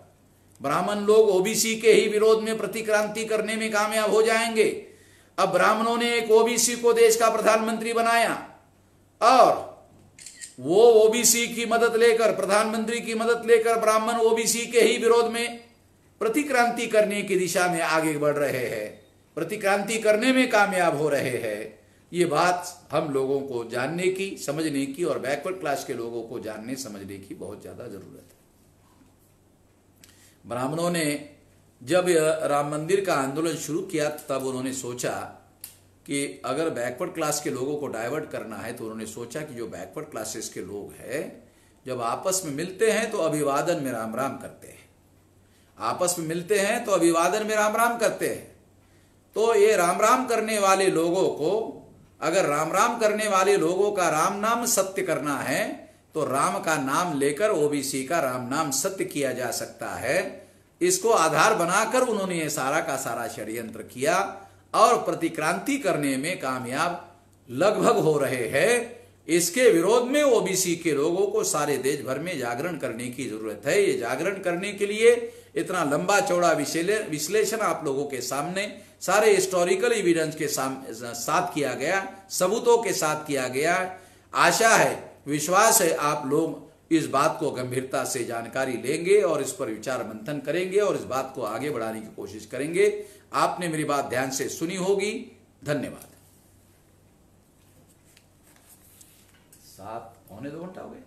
ब्राह्मण लोग ओबीसी के ही विरोध में प्रतिक्रांति करने में कामयाब हो जाएंगे। अब ब्राह्मणों ने एक ओबीसी को देश का प्रधानमंत्री बनाया और वो ओबीसी की मदद लेकर, प्रधानमंत्री की मदद लेकर ब्राह्मण ओबीसी के ही विरोध में प्रतिक्रांति करने की दिशा में आगे बढ़ रहे हैं, प्रतिक्रांति करने में कामयाब हो रहे हैं। ये बात हम लोगों को जानने की, समझने की और बैकवर्ड क्लास के लोगों को जानने समझने की बहुत ज्यादा जरूरत है। ब्राह्मणों ने जब राम मंदिर का आंदोलन शुरू किया तब उन्होंने सोचा कि अगर बैकवर्ड क्लास के लोगों को डाइवर्ट करना है, तो उन्होंने सोचा कि जो बैकवर्ड क्लासेस के लोग हैं जब आपस में मिलते हैं तो अभिवादन में राम राम करते हैं, आपस में मिलते हैं तो अभिवादन में राम राम करते हैं। तो ये राम राम करने वाले लोगों को, अगर राम राम करने वाले लोगों का राम नाम सत्य करना है तो राम का नाम लेकर ओबीसी का राम नाम सत्य किया जा सकता है। इसको आधार बनाकर उन्होंने ये सारा का सारा षड्यंत्र किया और प्रतिक्रांति करने में कामयाब लगभग हो रहे हैं। इसके विरोध में ओबीसी के लोगों को सारे देश भर में जागरण करने की जरूरत है। ये जागरण करने के लिए इतना लंबा चौड़ा विश्लेषण आप लोगों के सामने सारे हिस्टोरिकल एविडेंस के साथ किया गया, सबूतों के साथ किया गया। आशा है, विश्वास है आप लोग इस बात को गंभीरता से जानकारी लेंगे और इस पर विचार मंथन करेंगे और इस बात को आगे बढ़ाने की कोशिश करेंगे। आपने मेरी बात ध्यान से सुनी होगी। धन्यवाद। 7 पौने 2 घंटा हो गए।